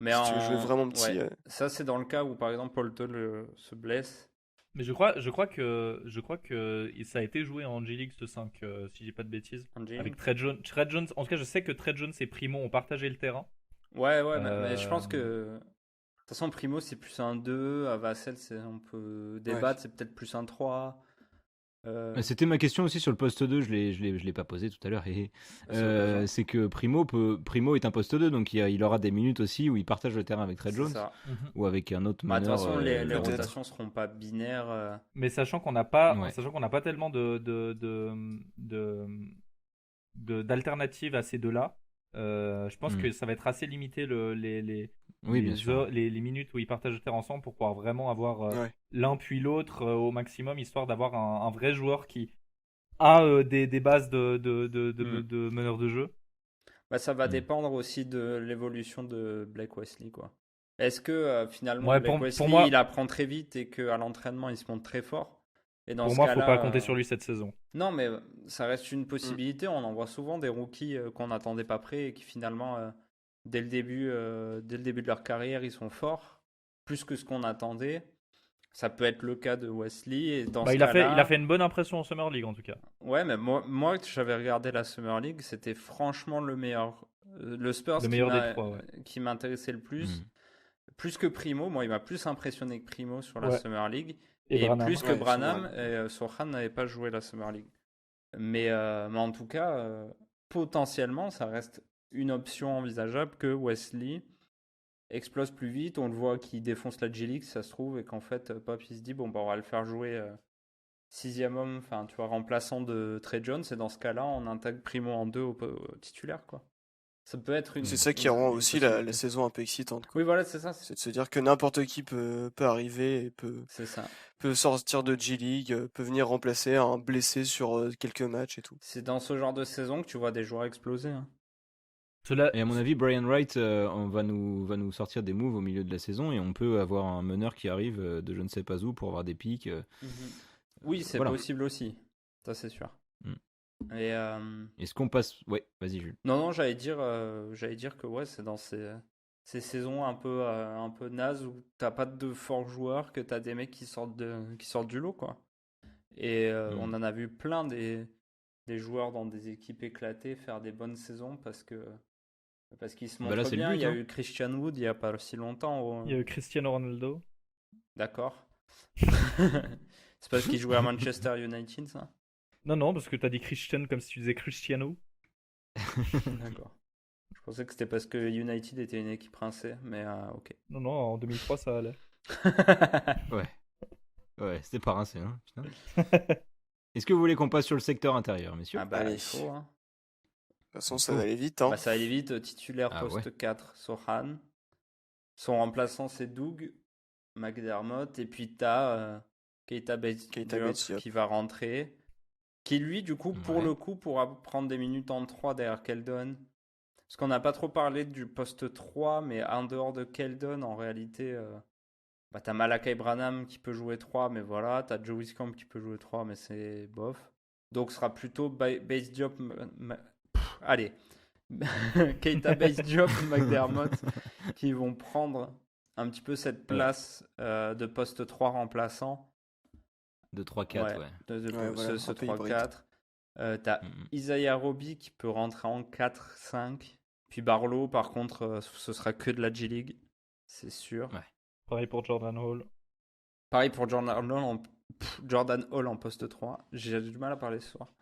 Mais si tu veux jouer vraiment petit. Ouais. Ça, c'est dans le cas où, par exemple, Poltel se blesse. Mais je crois que ça a été joué en G-League ce 5, si j'ai pas de bêtises. Avec Trey Jones. En tout cas, je sais que Trey Jones et Primo ont partagé le terrain. Ouais, mais je pense que. De toute façon, Primo, c'est plus un 2. À Vassell, on peut débattre, c'est peut-être plus un 3. C'était ma question aussi sur le poste 2, je l'ai pas posé tout à l'heure. C'est que Primo est un poste 2, donc il aura des minutes aussi où il partage le terrain avec Trey Jones ou avec un autre De toute meneur. façon, les rotations seront pas binaires. Mais sachant qu'on n'a pas, Ouais. tellement d'alternatives à ces deux-là, je pense que ça va être assez limité bien sûr. les minutes où ils partagent le terrain ensemble pour pouvoir vraiment avoir Ouais. l'un puis l'autre au maximum, histoire d'avoir un vrai joueur qui a des bases de meneur de jeu. Bah, ça va dépendre aussi de l'évolution de Blake Wesley, quoi. Est-ce que finalement Ouais, Blake pour Wesley moi- il apprend très vite et qu'à l'entraînement il se montre très fort? Et dans Pour ce moi, faut cas-là, pas compter sur lui cette saison. Non, mais ça reste une possibilité. On en voit souvent des rookies qu'on n'attendait pas prêts et qui finalement, dès le début de leur carrière, ils sont forts, plus que ce qu'on attendait. Ça peut être le cas de Wesley. Et dans ce Il a cas-là, fait une bonne impression en Summer League en tout cas. ouais, mais moi j'avais regardé la Summer League, c'était franchement le meilleur. Le Spurs Le meilleur des trois, ouais. qui m'intéressait le plus. Plus que Primo. Moi, il m'a plus impressionné que Primo sur la Ouais. Summer League. Et Et Branham. plus que Ouais, Branham, Branham. et Sochan n'avait pas joué la Summer League. Mais en tout cas, potentiellement, ça reste une option envisageable que Wesley explose plus vite. On le voit qu'il défonce la G-League, ça se trouve, et qu'en fait, Pop, il se dit, bon, bah, on va le faire jouer sixième homme, enfin, tu vois, remplaçant de Trey Jones, et dans ce cas-là, on intègre Primo en 2 au titulaire, quoi. Ça peut être une. C'est ça qui rend aussi la saison un peu excitante, quoi. Oui, voilà, c'est ça. C'est de se dire que n'importe qui peut arriver et C'est ça. peut sortir de G-League, peut venir remplacer un blessé sur quelques matchs et tout. C'est dans ce genre de saison que tu vois des joueurs exploser. Hein. Et à mon avis, Brian Wright va nous sortir des moves au milieu de la saison et on peut avoir un meneur qui arrive de je ne sais pas où pour avoir des pics. Oui, c'est voilà. possible aussi. Ça, c'est sûr. Et est-ce qu'on passe. Ouais, vas-y, Jules. Non, j'allais dire que ouais, c'est dans ces saisons un peu nazes où t'as pas de forts joueurs, que t'as des mecs qui sortent du lot, quoi. Et on en a vu plein des joueurs dans des équipes éclatées faire des bonnes saisons parce qu'ils se montrent bien. But, il y a eu Christian Wood il y a pas si longtemps. Il y a eu Cristiano Ronaldo. D'accord. C'est parce qu'il jouait à Manchester United, ça? Non, parce que t'as dit Christian comme si tu disais Cristiano. D'accord. Je pensais que c'était parce que United était une équipe rincée, mais ok. Non, en 2003 ça allait. Ouais, c'était pas rincé, hein, putain. Est-ce que vous voulez qu'on passe sur le secteur intérieur, messieurs? Ah bah, Allez. il faut, hein. De toute façon, ça va aller vite, hein. Bah, ça va aller vite. Titulaire poste 4, Sochan. Son remplaçant, c'est Doug McDermott. Et puis t'as Keita Bates-Diop qui va rentrer. Qui lui, du coup, pour le coup, pourra prendre des minutes en 3 derrière Keldon. Parce qu'on n'a pas trop parlé du poste 3, mais en dehors de Keldon, en réalité, t'as Malakai Branham qui peut jouer 3, mais voilà. T'as Joe Wieskamp qui peut jouer 3, mais c'est bof. Donc ce sera plutôt Bates-Diop. Allez. Keita Bates-Diop, McDermott qui vont prendre un petit peu cette place de poste 3 remplaçant. De 3-4, ouais. Ce 3-4. T'as Isaiah Roby qui peut rentrer en 4-5. Puis Barlow, par contre, ce sera que de la G-League. C'est sûr. Ouais. Pareil pour Jordan Hall. Pareil pour Jordan Hall en poste 3. J'ai du mal à parler ce soir.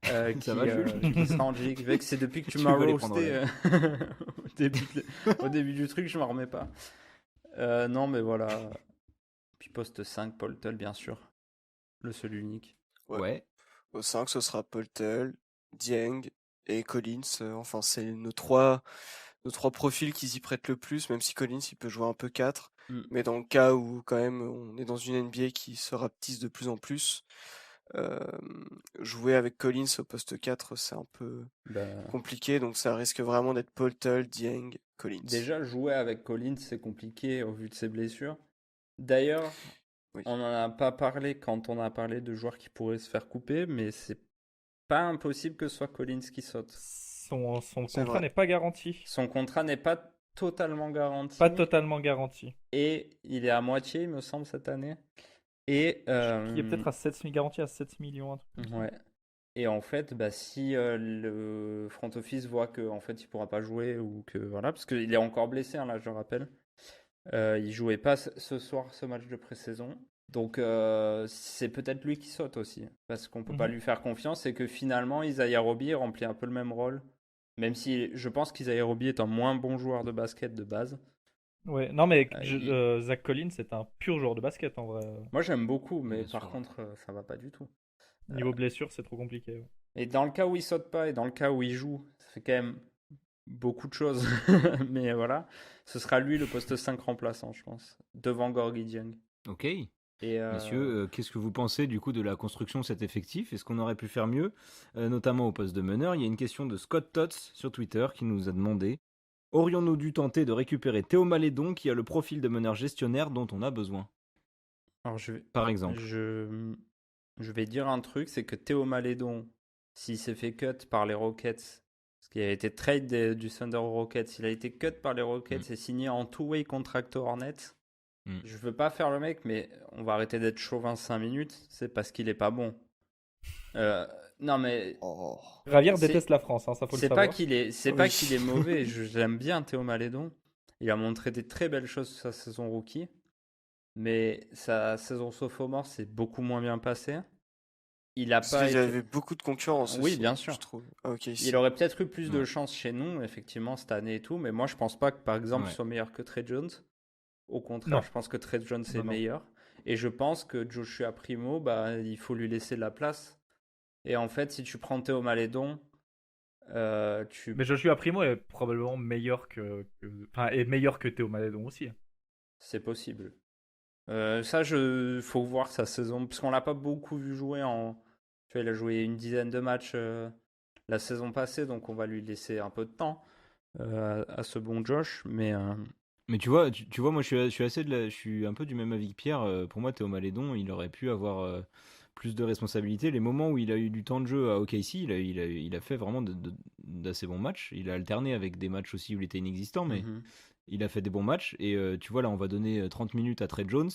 Qui sera en G-League. C'est depuis que tu m'as roasté au début du truc, je m'en remets pas. Non, mais voilà. Puis poste 5, Paul Tull, bien sûr. Le seul unique. Ouais. Au 5, ce sera Paul Tull, Dieng et Collins. Enfin, c'est nos trois profils qui s'y prêtent le plus, même si Collins, il peut jouer un peu 4. Mais dans le cas où, quand même, on est dans une NBA qui se rapetisse de plus en plus, jouer avec Collins au poste 4, c'est un peu compliqué, donc ça risque vraiment d'être Paul Tull, Dieng, Collins. Déjà, jouer avec Collins, c'est compliqué au vu de ses blessures. D'ailleurs, on n'en a pas parlé quand on a parlé de joueurs qui pourraient se faire couper, mais c'est pas impossible que ce soit Collins qui saute. Son contrat n'est pas garanti. Son contrat n'est pas totalement garanti. Pas totalement garanti. Et il est à moitié, il me semble, cette année. Et il est peut-être garanti à 7 millions. Ouais. Et en fait, si le front office voit qu'en fait il pourra pas jouer ou que voilà, parce qu'il est encore blessé, hein, là je le rappelle. Il jouait pas ce soir ce match de pré-saison. Donc c'est peut-être lui qui saute aussi, parce qu'on peut pas Mhm. lui faire confiance et que finalement Isaiah Roby remplit un peu le même rôle, même si je pense qu'Isaiah Roby est un moins bon joueur de basket de base. Ouais, non, mais Il- Zach Collins, c'est un pur joueur de basket en vrai. Moi j'aime beaucoup, mais Bien par sûr. contre ça va pas du tout. Niveau blessure, c'est trop compliqué. Ouais. Et dans le cas où il saute pas et dans le cas où il joue, ça fait quand même beaucoup de choses. Mais voilà, ce sera lui le poste 5 remplaçant, je pense, devant Gorgui Dieng. Ok. Et Messieurs, qu'est-ce que vous pensez du coup de la construction de cet effectif? Est-ce qu'on aurait pu faire mieux, notamment au poste de meneur? Il y a une question de Scott Tots sur Twitter qui nous a demandé: aurions-nous dû tenter de récupérer Théo Malédon qui a le profil de meneur gestionnaire dont on a besoin, alors par exemple? je vais dire un truc, c'est que Théo Malédon, s'il s'est fait cut par les Rockets, parce qu'il a été trade du Thunder aux Rockets, il a été cut par les Rockets et signé en two-way contract aux Hornets. Mm. Je veux pas faire le mec, mais on va arrêter d'être chauvin 5 minutes, c'est parce qu'il est pas bon. Euh, non mais Oh. Ravière C'est- déteste la France, hein, ça faut le c'est savoir. pas Oui. qu'il est mauvais. J'aime bien Théo Malédon. Il a montré des très belles choses sur sa saison rookie, mais sa saison sophomore s'est beaucoup moins bien passée. Il a Parce pas qu'il y été. avait beaucoup de concurrence Oui, aussi, bien je sûr. trouve. Ah, ok, Il ici. aurait peut-être eu plus de Ouais. chance chez nous, effectivement, cette année et tout, mais moi je pense pas que par exemple il Ouais. soit meilleur que Trey Jones. Au contraire, Non. je pense que Trey Jones est Non, non. meilleur. Et je pense que Joshua Primo, bah, il faut lui laisser de la place. Et en fait, si tu prends Théo Malédon, tu... Mais Joshua Primo est probablement meilleur enfin, est meilleur que Théo Malédon aussi. c'est possible. Faut voir sa saison, parce qu'on l'a pas beaucoup vu jouer en. Tu vois, il a joué une dizaine de matchs la saison passée, donc on va lui laisser un peu de temps à ce bon Josh. Mais tu vois, tu vois, moi je suis un peu du même avis que Pierre. Pour moi, Théo Malédon, il aurait pu avoir plus de responsabilités. Les moments où il a eu du temps de jeu à OKC, il a fait vraiment d'assez bons matchs. Il a alterné avec des matchs aussi où il était inexistant, mais Mhm. il a fait des bons matchs. Et tu vois, là, on va donner 30 minutes à Trey Jones.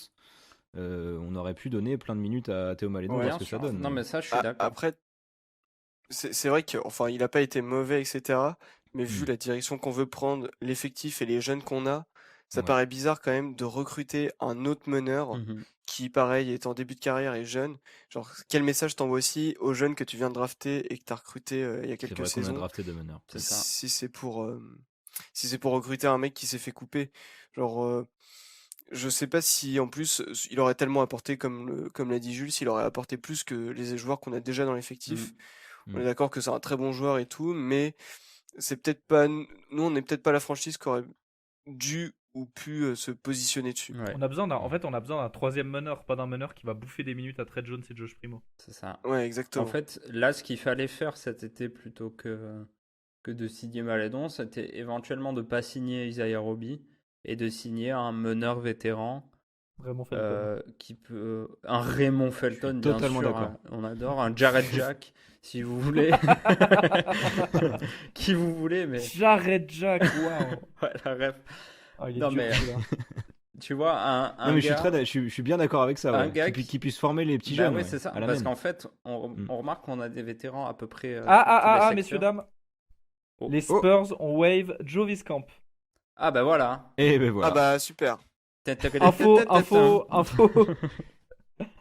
On aurait pu donner plein de minutes à Théo Malédon, Ouais. voir ce Bien que ça sûr. donne. Non, mais ça, je suis d'accord. Après, c'est vrai que, enfin, il a pas été mauvais, etc. Mais vu Hmm. la direction qu'on veut prendre, l'effectif et les jeunes qu'on a, ça Ouais. paraît bizarre quand même de recruter un autre meneur Mhm. qui, pareil, est en début de carrière et jeune. Genre, quel message t'envoies aussi aux jeunes que tu viens de drafter et que t'as recruté il y a C'est quelques vrai qu'on a saisons, drafté de meneurs. C'est ça. si c'est pour recruter un mec qui s'est fait couper. Genre, je sais pas si en plus il aurait tellement apporté comme l'a dit Jules, s'il aurait apporté plus que les joueurs qu'on a déjà dans l'effectif. Mhm. On est d'accord que c'est un très bon joueur et tout, mais c'est peut-être pas nous, on n'est peut-être pas la franchise qui aurait dû ou pu se positionner dessus. Ouais, On a besoin en fait, on a besoin d'un troisième meneur, pas d'un meneur qui va bouffer des minutes à Trey Jones et Josh Primo. c'est ça. Ouais, En exactement. fait, là, ce qu'il fallait faire cet été plutôt que de signer Malédon, c'était éventuellement de pas signer Isaiah Roby et de signer un meneur vétéran Vraiment Felton. qui peut. Un Raymond Je suis Felton, bien totalement sûr, d'accord. hein, on adore. Un Jared Jack, si vous voulez. Qui vous voulez, mais. Jared Jack, waouh. Voilà, ref. Ah, il est Non, dur mais celui-là. tu vois, Non, un mais je suis gars. je suis bien d'accord avec ça, Un ouais. gars Qui puisse former les petits Bah jeunes, ouais, ouais, c'est ça. à la Parce même. qu'en fait, on Mm. remarque qu'on a des vétérans à peu près sur tous les Ah, secteurs. messieurs, dames. Oh. Les Spurs ont wave Joe Viscamp. Ah bah voilà. Et ben Ah voilà. bah super.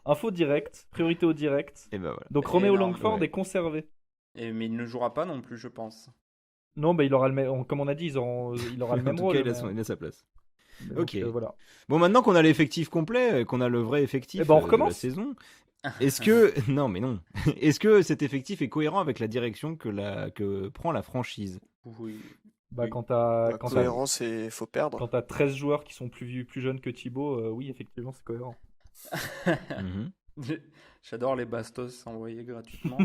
Info direct. Priorité au direct. Et ben voilà. Donc Roméo Énorme. Langford Ouais. est conservé. Mais il ne jouera pas non plus, je pense. Non, bah il aura comme on a dit, il aura le En même tout rôle. cas, mais- il a sa place. mais donc, Ok. voilà. Bon, maintenant qu'on a l'effectif complet, qu'on a le vrai effectif Eh ben, on de la recommence. saison, est-ce que non, mais non, est-ce que cet effectif est cohérent avec la direction que prend la franchise? Oui. Bah, Oui. quand t'as Bah, quand t'as- cohérence et faut perdre. quand t'as 13 joueurs qui sont plus jeunes que Thibaut, oui, effectivement, c'est cohérent. Mhm. J'adore les bastos envoyés gratuitement.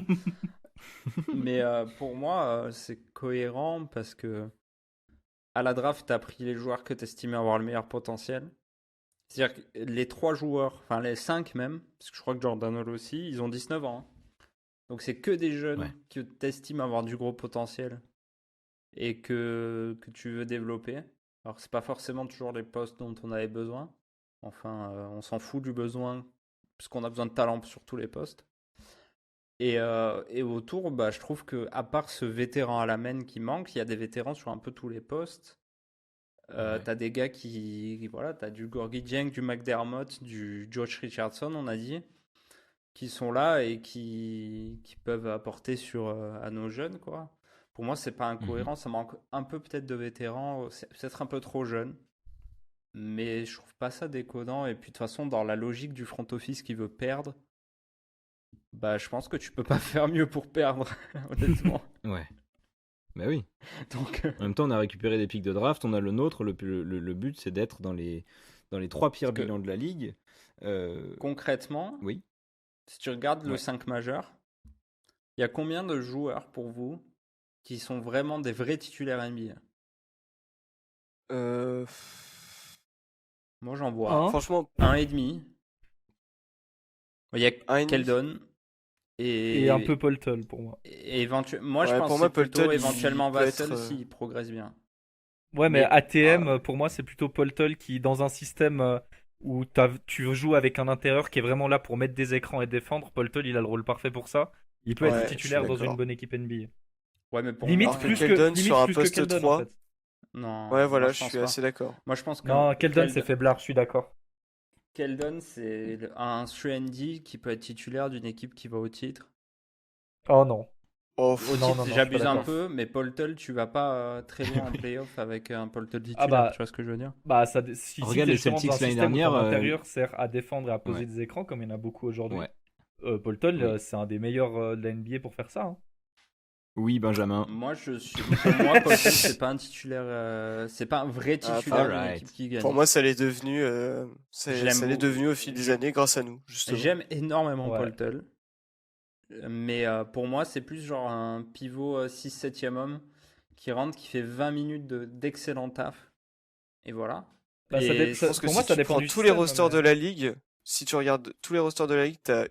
Mais pour moi, c'est cohérent parce que à la draft, tu as pris les joueurs que tu estimais avoir le meilleur potentiel. C'est-à-dire que les 3 joueurs, enfin les 5 même, parce que je crois que Jordan Hall aussi, ils ont 19 ans. Donc c'est que des jeunes Ouais. que tu estimes avoir du gros potentiel et que tu veux développer. Alors c'est pas forcément toujours les postes dont on avait besoin. Enfin, on s'en fout du besoin puisqu'on a besoin de talent sur tous les postes. Et autour, bah, je trouve que à part ce vétéran à la main qui manque, il y a des vétérans sur un peu tous les postes. T'as des gars voilà, t'as du Gorgui Dieng, du McDermott, du Josh Richardson, on a dit, qui sont là et qui peuvent apporter à nos jeunes, quoi. Pour moi, c'est pas incohérent. Ça manque un peu peut-être de vétérans. C'est peut-être un peu trop jeune. Mais je trouve pas ça déconnant. Et puis de toute façon, dans la logique du front office qui veut perdre, bah je pense que tu peux pas faire mieux pour perdre, honnêtement. Ouais. Bah oui. Donc, En même temps, on a récupéré des pics de draft, on a le nôtre. Le but, c'est d'être dans les 3 pires Parce que- bilans de la ligue. concrètement, Oui. si tu regardes le Ouais. 5 majeur, il y a combien de joueurs pour vous qui sont vraiment des vrais titulaires NBA? Euh, Moi, j'en vois Un. Franchement, 1,5. Il y a 1,5. Keldon Et un peu Poltol pour moi. Moi, je Ouais, pense pour que moi, c'est plutôt Poltol, il éventuellement peut Vassell être, s'il progresse bien. Ouais, mais Mais- ATM, pour moi, c'est plutôt Poltol qui, dans un système où tu joues avec un intérieur qui est vraiment là pour mettre des écrans et défendre, Poltol, il a le rôle parfait pour ça. Il peut Ouais, être je suis titulaire dans d'accord. une bonne équipe NBA. Ouais, mais pour Limite moi, que plus Keldon limite sur un plus que poste Keldon, 3. en fait. non. Ouais, voilà, moi, je pense suis pas. assez d'accord. Moi, je pense que Non, Keldon, c'est faiblard, je suis d'accord. Keldon, c'est un 3&D qui peut être titulaire d'une équipe qui va au titre. Oh non. Oh, Au pff, Non, titre, non, je suis j'abuse pas un d'accord. peu, mais Poltol, tu vas pas très loin en playoff avec un Poltol Ah titulaire, bah, tu vois ce que je veux dire? bah si Regarde t'es les justement dans un Celtics l'année système où ton dernière. intérieur sert à défendre et à poser Ouais. des écrans, comme il y en a beaucoup aujourd'hui, Ouais. Poltol, Oui. c'est un des meilleurs de la NBA pour faire ça. Hein. Oui, Benjamin. Pour moi, Poltol, c'est pas un titulaire, c'est pas un vrai titulaire d'une alright. équipe qui gagne. pour moi, ça l'est devenu, Je l'aime ça l'est beaucoup. devenu au fil des années grâce à nous, justement. J'aime énormément Ouais. Poltol. Mais pour moi, c'est plus genre un pivot 6-7e homme qui rentre, qui fait 20 minutes d'excellent taf. Et voilà. Bah, Et Je pense que pour si moi, ça tu dépend prends du tous les système, rosters mais- de la ligue, si tu regardes tous les rosters de la ligue, t'as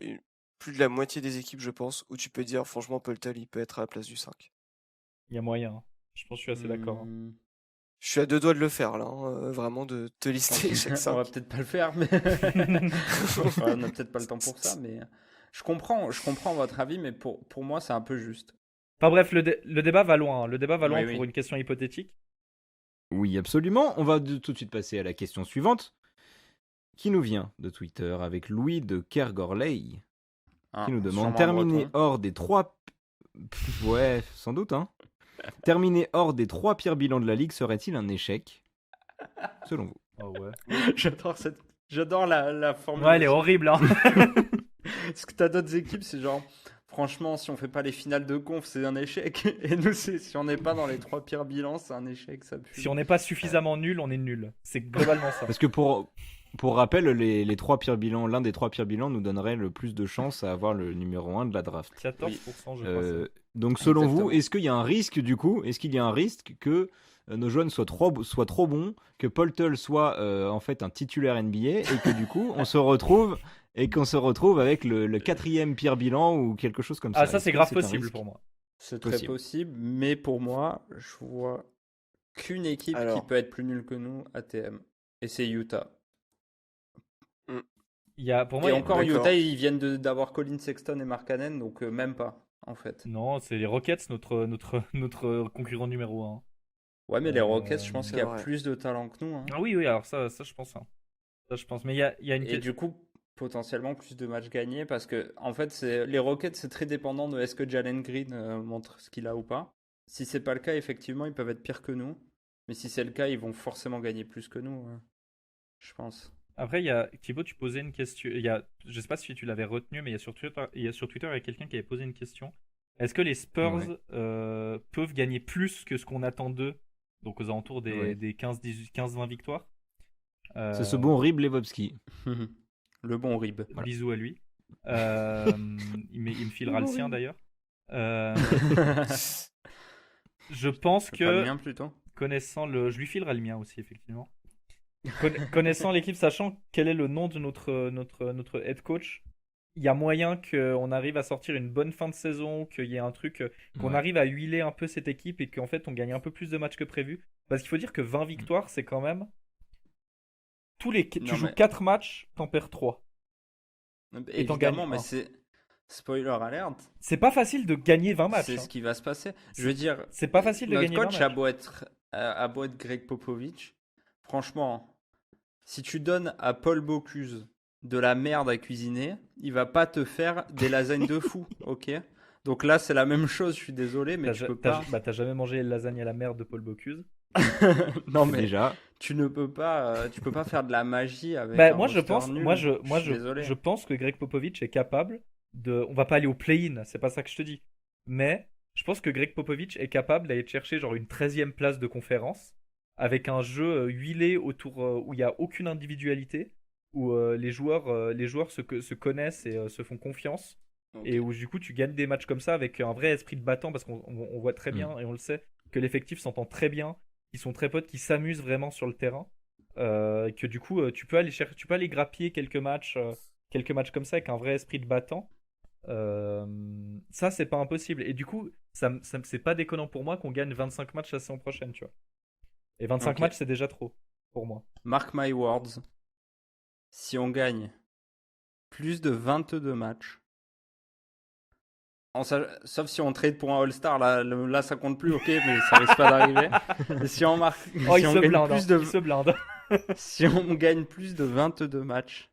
plus de la moitié des équipes, je pense, où tu peux dire, franchement, Poltel, il peut être à la place du 5. Il y a moyen. Hein. Je pense que je suis assez d'accord. Hein. Je suis à 2 doigts de le faire, là, hein, vraiment, de te lister chaque On va 5. peut-être pas le faire, mais on n'a peut-être pas le temps pour ça. Mais je comprends votre avis, mais pour moi, c'est un peu juste. Enfin bref, le débat va loin. Hein. Le débat va loin Oui, pour oui. une question hypothétique. Oui, absolument. On va tout de suite passer à la question suivante, qui nous vient de Twitter avec Louis de Kergorley, Hein, qui nous demande sûrement terminer breton. hors des 3. Ouais, sans doute, hein. Terminer hors des 3 pires bilans de la ligue serait-il un échec, selon vous? Oh ouais. J'adore la formule. Ouais, elle est horrible. Hein. Parce que t'as d'autres équipes, c'est genre, franchement, si on fait pas les finales de conf, c'est un échec. Et nous, si on n'est pas dans les 3 pires bilans, c'est un échec, ça pue. Si on n'est pas suffisamment nul, on est nul. C'est globalement ça. Parce que pour rappel, les 3 pires bilans, l'un des 3 pires bilans nous donnerait le plus de chances à avoir le numéro 1 de la draft. 14%, je crois. Donc selon Exactement. vous, est-ce qu'il y a un risque du coup? Est-ce qu'il y a un risque que nos jeunes soient trop bons, que Poltol soit en fait un titulaire NBA et que du coup on se retrouve avec le 4e pire bilan ou quelque chose comme ça? Ah, ça Est-ce c'est que grave un possible risque pour moi. C'est très Possible. possible, mais pour moi, je vois qu'une équipe qui Alors. peut être plus nulle que nous, ATM. Et c'est Utah. Pour moi, Et il y a- encore, d'accord. Utah, ils viennent d'avoir Colin Sexton et Markkanen, donc même pas, en fait. Non, c'est les Rockets, notre concurrent numéro 1. Ouais, mais les Rockets, je pense c'est qu'il y a vrai. plus de talent que nous. Hein. Ah oui, alors ça je pense. Hein. Ça, je pense. Mais il y a une Et question. du coup, potentiellement plus de matchs gagnés, parce que, en fait, les Rockets, c'est très dépendant de est-ce que Jalen Green montre ce qu'il a ou pas. Si c'est pas le cas, effectivement, ils peuvent être pires que nous. Mais si c'est le cas, ils vont forcément gagner plus que nous, je pense. Après, Thibaut, tu posais une question. Je sais pas si tu l'avais retenu, mais il y a sur Twitter, il y a quelqu'un qui avait posé une question. Est-ce que les Spurs Ouais. peuvent gagner plus que ce qu'on attend d'eux, donc aux alentours Ouais. des 15-20 victoires? C'est ce bon Rib Levovsky. Le bon Rib. Voilà. Bisous à lui. Il me filera le sien d'ailleurs. Je pense Pas le que mien, plutôt. je lui filerai le mien aussi effectivement. Connaissant l'équipe, sachant quel est le nom de notre head coach, il y a moyen qu'on arrive à sortir une bonne fin de saison, qu'il y ait un truc, qu'on Ouais. arrive à huiler un peu cette équipe et qu'en fait on gagne un peu plus de matchs que prévu. Parce qu'il faut dire que 20 victoires, c'est quand même. Tu Non, joues mais- 4 matchs, t'en perds 3. Évidemment, gagnes mais un. c'est spoiler alerte. C'est pas facile de gagner 20 matchs. C'est Hein. ce qui va se passer. Je veux dire, C'est pas facile de notre gagner 20 coach a matchs. beau être Greg Popovich, franchement, si tu donnes à Paul Bocuse de la merde à cuisiner, il va pas te faire des lasagnes de fou, ok? Donc là, c'est la même chose, je suis désolé, mais tu peux pas. T'as jamais mangé les lasagnes à la merde de Paul Bocuse? Non, mais Déjà, tu ne peux pas, tu peux pas faire de la magie avec Bah, un moi je roster pense, nul. moi je suis désolé. je pense que Greg Popovich est capable de. On va pas aller au play-in, c'est pas ça que je te dis. Mais je pense que Greg Popovich est capable d'aller chercher genre une 13e place de conférence avec un jeu huilé autour où il y a aucune individualité, où les joueurs se connaissent et se font confiance. Ok. Et où du coup tu gagnes des matchs comme ça avec un vrai esprit de battant parce qu'on voit très bien et on le sait que l'effectif s'entend très bien, ils sont très potes, qui s'amusent vraiment sur le terrain. Que du coup tu peux aller chercher, tu peux aller grappiller quelques matchs comme ça avec un vrai esprit de battant. Ça c'est pas impossible et du coup c'est pas déconnant pour moi qu'on gagne 25 matchs la saison prochaine, tu vois. Et 25 Ok. matchs c'est déjà trop pour moi. Mark my words. Si on gagne plus de 22 matchs, sauf si on trade pour un All-Star, là ça compte plus, ok, mais ça risque pas d'arriver. Et si on marque, Oh, si il on se gagne blinde, plus hein, de, il se blinde. si on gagne plus de 22 matchs,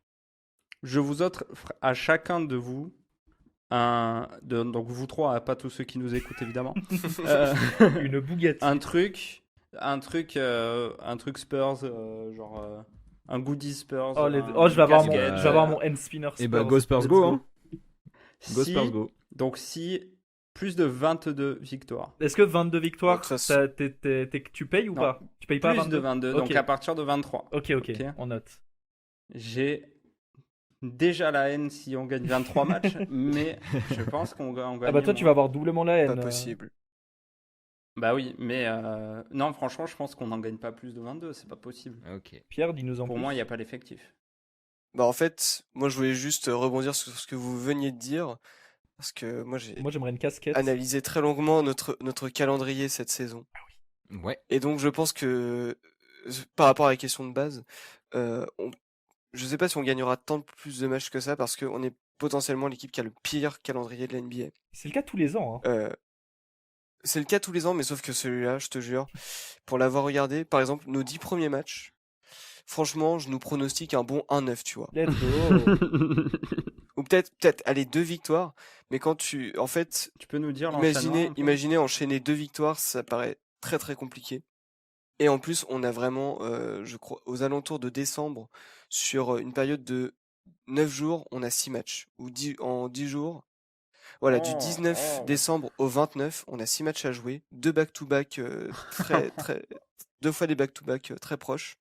je vous offre à chacun de vous donc vous trois, pas tous ceux qui nous écoutent évidemment, Une Bugatti. un truc Spurs, genre un goodie Spurs. Je vais avoir casquette, je vais avoir mon hand spinner Spurs. et bah go Spurs Let's go, hein. Go Si- Spurs go. Donc si plus de 22 victoires. Est-ce que 22 victoires, De toute façon- tu payes ou Non. pas? Tu payes pas Plus 22? de 22, Ok. donc à partir de 23. Ok, Ok. on note. J'ai déjà la haine si on gagne 23 matchs, mais je pense qu'on gagne. Ah bah toi tu vas avoir doublement la haine. Pas possible. Bah oui, mais non, franchement, je pense qu'on n'en gagne pas plus de 22, c'est pas possible. Ok. Pierre, dis-nous en Pour plus. moi, il n'y a pas l'effectif. Bah en fait, moi je voulais juste rebondir sur ce que vous veniez de dire, parce que moi j'ai Moi j'aimerais une casquette. analysé très longuement notre calendrier cette saison. Ouais. Et donc je pense que par rapport à la question de base, je sais pas si on gagnera tant de plus de matchs que ça, parce qu'on est potentiellement l'équipe qui a le pire calendrier de la NBA. C'est le cas tous les ans. Hein. C'est le cas tous les ans, mais sauf que celui-là, je te jure, pour l'avoir regardé, par exemple, nos 10 premiers matchs, franchement, je nous pronostique un bon 1-9, tu vois. Let's go. Ou peut-être, allez, 2 victoires, mais quand en fait, Tu peux nous dire l'enchaînement un peu imaginez enchaîner 2 victoires, ça paraît très très compliqué. Et en plus, on a vraiment, je crois, aux alentours de décembre, sur une période de 9 jours, on a 6 matchs. Ou en 10 jours, voilà, du 19 décembre au 29, on a 6 matchs à jouer, 2 back-to-back, deux fois des back-to-back très proches.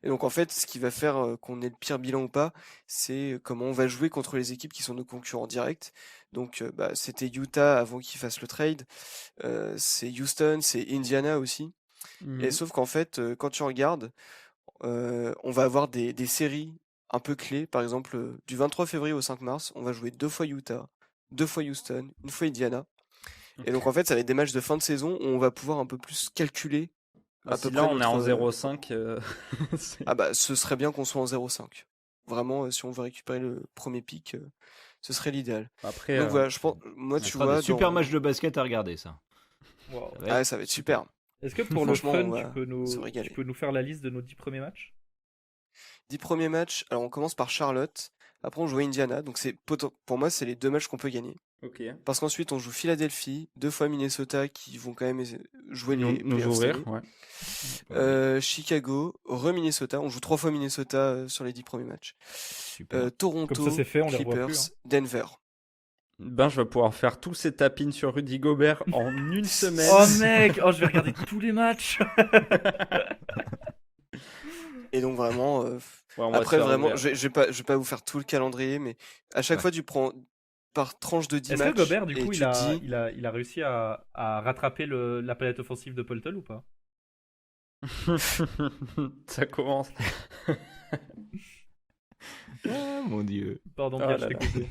Et donc en fait, ce qui va faire qu'on ait le pire bilan ou pas, c'est comment on va jouer contre les équipes qui sont nos concurrents directs. Donc c'était Utah avant qu'ils fassent le trade, c'est Houston, c'est Indiana aussi. Mhm. Et sauf qu'en fait, quand tu regardes, on va avoir des séries un peu clés. Par exemple, du 23 février au 5 mars, on va jouer 2 fois Utah, 2 fois Houston, une fois Indiana. Et donc en fait, ça va être des matchs de fin de saison où on va pouvoir un peu plus calculer à peu Si là, près on est en notre, 0,5. Ah bah ce serait bien qu'on soit en 0,5. Vraiment, si on veut récupérer le premier pick, ce serait l'idéal. Après, Donc voilà, je pense, moi Ça tu fera vois, des super matchs de basket à regarder, ça. Wow. Ouais. Ah, ça va être super. Est-ce que pour le Franchement, fun, on va tu peux se régaler. nous faire la liste de nos 10 premiers matchs? 10 premiers matchs, alors on commence par Charlotte, après on joue à Indiana, donc pour moi c'est les 2 matchs qu'on peut gagner. ok. Parce qu'ensuite on joue Philadelphie, 2 fois Minnesota qui vont quand même jouer les Nous playoffs cette ouvrir, année. ouais. Chicago, Minnesota, on joue 3 fois Minnesota sur les 10 premiers matchs. Super. Toronto, Comme ça, c'est fait, on les revoit Clippers, plus, Denver. Ben, je vais pouvoir faire tous ces tapines sur Rudy Gobert en une semaine. Oh mec, je vais regarder tous les matchs. Et donc vraiment, Ouais, on va après se faire vraiment, ouvrir. je vais pas vous faire tout le calendrier, mais à chaque Ouais. fois tu prends par tranche de 10 Est-ce matchs que Gobert, du et coup, tu te dis, il a réussi à rattraper la palette offensive de Paul Tull ou pas? Ça commence. Ah, mon dieu. Pardon, Oh Pierre, là je là. t'ai coupé.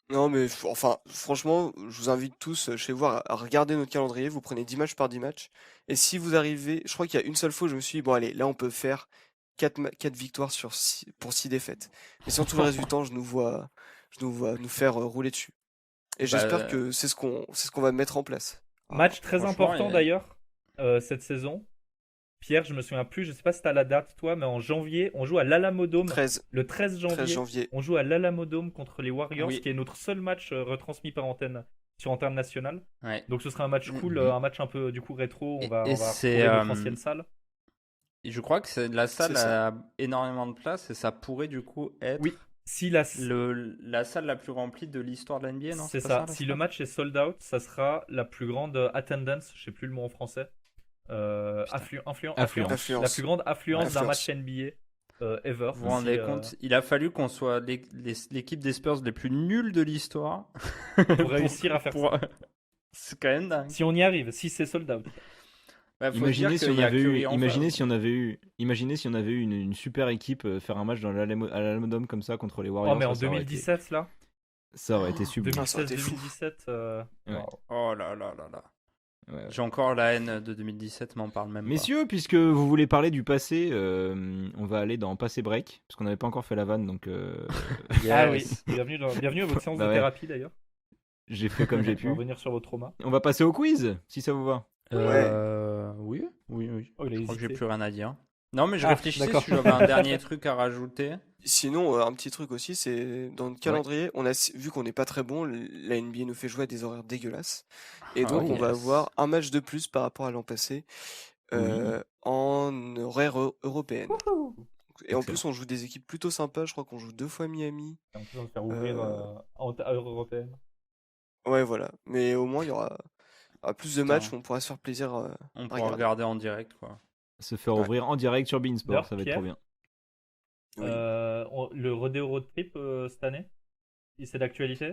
non mais enfin franchement, je vous invite tous chez vous à regarder notre calendrier, vous prenez 10 matchs par 10 matchs, et si vous arrivez, je crois qu'il y a une seule fois où je me suis dit, bon allez, là on peut faire 4 victoires pour 6 défaites. Mais sinon tout le reste du temps, je nous vois nous faire rouler dessus. Et j'espère Bah, que c'est ce qu'on va mettre en place. Match très franchement, important d'ailleurs cette saison. Pierre, je me souviens plus, je sais pas si t'as la date toi, mais en janvier, on joue à l'Alamodome. 13 Le 13 janvier, on joue à l'Alamodome contre les Warriors, Oui. qui est notre seul match retransmis par antenne sur antenne nationale. Ouais. Donc ce sera un match cool, Mhm. un match un peu du coup rétro. On Et- va et retrouver c'est, notre ancienne salle. Et je crois que la salle C'est ça. a énormément de place et ça pourrait du coup être Oui, si la, la salle la plus remplie de l'histoire de la NBA, non? c'est pas ça. la Si stat le match est sold out, ça sera la plus grande attendance, je sais plus le mot en français. Affluence. Affluence. La plus grande affluence d'un Affluence. match NBA ever. Vous vous rendez Si, compte, il a fallu qu'on soit l'équipe des Spurs les plus nuls de l'histoire pour réussir à faire ça. C'est quand même dingue. Si on y arrive, si c'est sold out. Bah, faut Imaginez dire si qu'il on y a avait eu, Curry en imaginez face. si on avait eu, imaginez si on avait eu une super équipe faire un match dans l'Alamodome comme ça contre les Warriors. Oh, mais en ça aurait été- 2017 là, ça aurait été sublime. Putain, ça aurait été fou. 2016-2017. Ouais. Wow. Oh là là là là. Ouais, ouais. J'ai encore la haine de 2017, mais on parle même Messieurs, puisque vous voulez parler du passé, on va aller dans Passé Break, parce qu'on n'avait pas encore fait la vanne, donc pas. Ah oui, Yes. bienvenue à votre séance Bah de ouais. thérapie d'ailleurs. j'ai fait comme j'ai On pu. va revenir sur vos traumas. On va passer au quiz, si ça vous va. Oui. Oh, il a Je crois que j'ai hésité. plus rien à dire. Non, mais je Ah, réfléchissais d'accord. si j'avais un dernier truc à rajouter. Sinon, un petit truc aussi, c'est dans le calendrier, on a vu qu'on n'est pas très bon, la NBA nous fait jouer à des horaires dégueulasses. Et Ah, donc, on va yes. avoir un match de plus par rapport à l'an passé en horaire européenne. Et en Excellent. plus, on joue des équipes plutôt sympas. Je crois qu'on joue 2 fois Miami. En plus, on va se faire ouvrir en européenne. Ouais, voilà. Mais au moins, il y aura plus de Putain. matchs où on pourra se faire plaisir. On pourra regarder. regarder en direct, quoi. Se faire Ouais. ouvrir en direct sur Beansport, D'ailleurs, ça va être Pierre, trop bien. Oui. Le Rodeo Road Trip cette année, c'est d'actualité.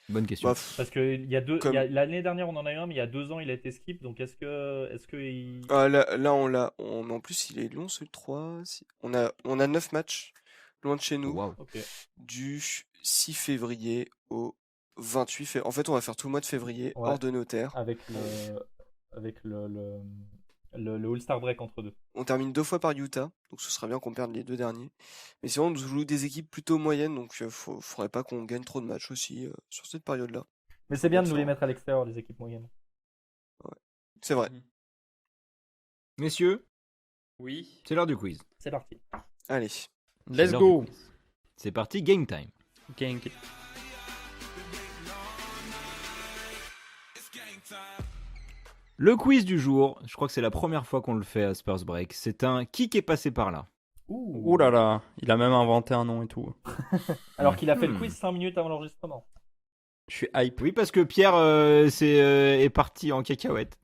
Bonne question. Bah, Parce que comme- l'année dernière on en a eu un, mais il y a 2 ans il a été skip. Donc est-ce que il... là, on l'a. En plus, il est long, ce 3. On a 9 matchs loin de chez nous. Waouh. Ok. Du 6 février au 28 février. En fait, on va faire tout le mois de février Ouais. hors de nos terres. Avec le All-Star Break entre deux. On termine 2 fois par Utah, donc ce sera bien qu'on perde les 2 derniers. Mais sinon, on joue des équipes plutôt moyennes, donc faudrait pas qu'on gagne trop de matchs aussi sur cette période-là. Mais c'est bien de nous les Enfin, mettre à l'extérieur, les équipes moyennes. C'est vrai. Messieurs, Oui. c'est l'heure du quiz. C'est parti. Allez. C'est Let's l'heure go. du quiz. C'est parti, game time. Gang. Le quiz du jour, je crois que c'est la première fois qu'on le fait à Spurs Break. C'est un qui est passé par là. Ouh là là. Il a même inventé un nom et tout. Alors qu'il a fait le Hmm. quiz 5 minutes avant l'enregistrement. Je suis hype. Oui, parce que Pierre est parti en cacahuète.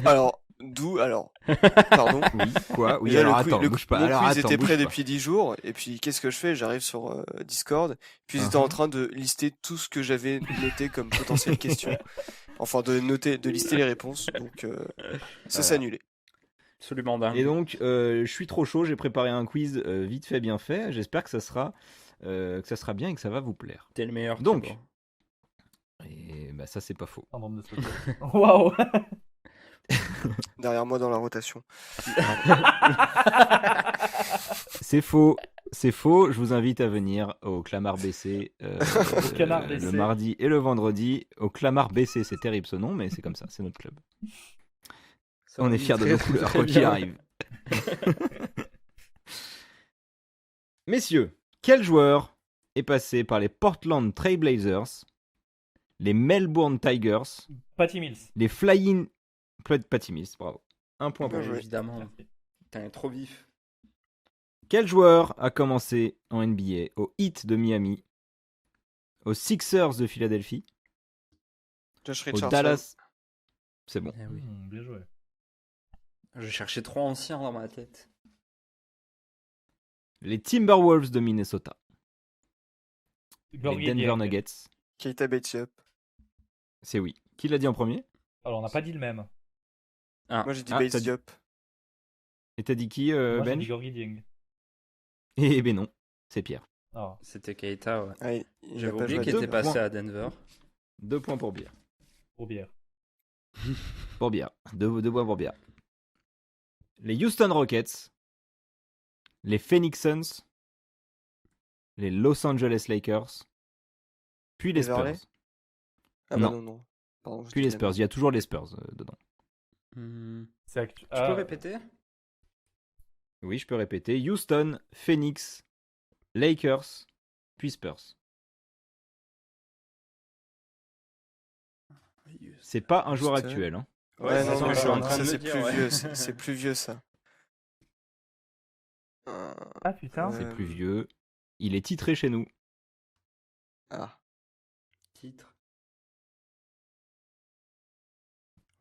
Alors, pardon. Oui, quoi Oui, Déjà, alors le quiz, attends, bouge pas. mon Alors quiz attends, était bouge prêt pas. depuis 10 jours, et puis qu'est-ce que je fais? J'arrive sur Discord, puis ils étaient en train de lister tout ce que j'avais noté comme potentielle question. Enfin, de lister les réponses, donc ça s'est annulé. Absolument dingue. Et donc, je suis trop chaud, j'ai préparé un quiz vite fait, bien fait. J'espère que ça sera bien et que ça va vous plaire. T'es le meilleur. Donc. Thibaut. Et bah ça, c'est pas faux. Un nombre de sauter. Waouh. Derrière moi dans la rotation. C'est faux. C'est faux. Je vous invite à venir au Clamart BC, Au Canard BC. le mardi et le vendredi. Au Clamart BC, c'est terrible ce nom, mais c'est comme ça, c'est notre club. Ça On va est fiers de très, nos couleurs, très quoi qu'il bien. arrive. Messieurs, quel joueur est passé par les Portland Trail Blazers, les Melbourne Tigers, Patty Mills. les Flying... Patty Mills, bravo. Un point pour Bien lui. joué. Évidemment. Merci. Putain, il est trop vif. Quel joueur a commencé en NBA au Heat de Miami, aux Sixers de Philadelphie, Josh aux Richardson. Dallas... C'est bon. Eh oui. Bien joué. Je cherchais trop ancien dans ma tête. Les Timberwolves de Minnesota, les Gorgui Denver Dieng. Nuggets. Keita Bates-Diop. C'est oui. Qui l'a dit en premier? Alors on n'a pas dit le même. Moi j'ai dit Ah, t'as dit- Bates-Diop. Et t'as dit qui, Moi j'ai Ben? dit Gorgui Dieng. Eh ben non, c'est Pierre. Ah. C'était Keita, ouais. Ah, il a J'avais pas oublié joué qu'il à était deux. passé points. à Denver. 2 points pour Bière. Pour bière. Pour Bière. 2 points pour Bière. Les Houston Rockets, les Phoenix Suns, les Los Angeles Lakers, puis les Beverley Spurs. Ah bah Non. non. Pardon, je Puis dis les la Spurs. merde. Il y a toujours les Spurs dedans. C'est Tu peux répéter? Oui, je peux répéter. Houston, Phoenix, Lakers, puis Spurs. C'est pas un joueur Houston. actuel. Hein. Ouais, c'est non, ce que non, je suis en train ça de c'est me dire, plus ouais. vieux, c'est plus vieux ça. Ah putain. C'est plus vieux. Il est titré chez nous. Ah, Titre.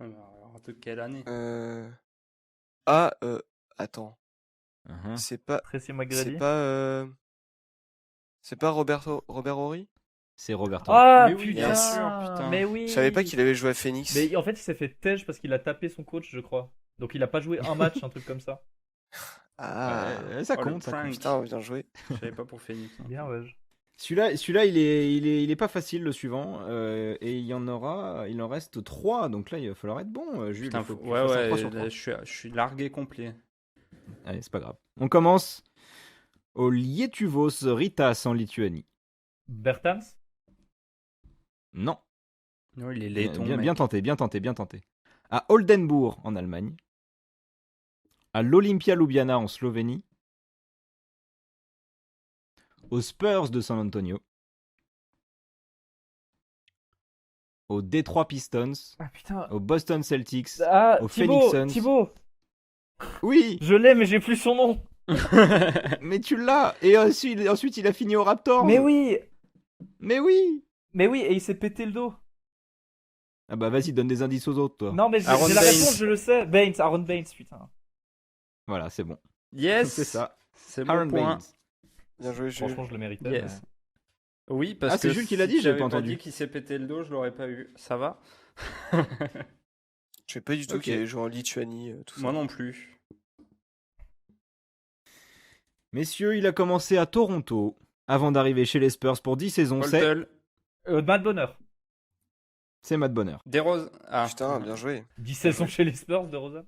Ouais, mais alors, de quelle année? ah, attends, Uh-huh. c'est pas, Tracy McGrady. c'est pas Robert Horry? C'est Roberto. Ah Mais oui, putain. bien sûr, putain. Mais oui. Je savais pas qu'il avait joué à Phoenix. Mais en fait, il s'est fait tège parce qu'il a tapé son coach, je crois. Donc il a pas joué un match, un truc comme ça. Ah, Ça Oh, le compte, ça compte. prank. putain, bien joué. Je savais pas pour Phoenix. hein. Bien, ouais. Celui-là, il est pas facile le suivant, et il en reste 3, donc là il va falloir être bon, Jules. Putain, il faut que tu ouais, fasses un ouais, 3 sur là, 3. je suis largué complet. Allez, c'est pas grave. On commence au Lietuvos Ritas en Lituanie. Bertans. Non. Non, il est Bien, laiton, bien, mec. bien tenté, bien tenté, bien tenté. À Oldenburg en Allemagne. À l'Olympia Ljubljana en Slovénie. Aux Spurs de San Antonio. Aux Detroit Pistons. Ah putain. Aux Boston Celtics. Ah, Aux Phoenix Suns. Thibaut. Oui, Je l'ai, mais j'ai plus son nom. mais tu l'as. Et ensuite il a fini au Raptors. Mais oui. Mais oui. Mais oui, et il s'est pété le dos. Ah bah vas-y, donne des indices aux autres, toi. Non, mais j'ai Aaron la Baines. réponse, je le sais. Aaron Baines, putain. Voilà, c'est bon. Yes, C'est ça. c'est mon Aaron point. Baines. Bien joué, Jules. Franchement, je le méritais. Yes. mais- Oui, parce Ah, c'est que Jules qui l'a si dit, tu j'avais avais pas entendu. dit qu'il s'est pété le dos, je l'aurais pas eu. Ça va? Je sais pas du tout Ok. qu'il avait joué en Lituanie, tout Moi ça. non plus. Messieurs, il a commencé à Toronto avant d'arriver chez les Spurs pour 10 saisons. Poltel, Matt Bonheur. C'est Matt Bonheur. Desroses. Ah, Putain, bien joué. 10 saisons chez les Spurs de Rosa.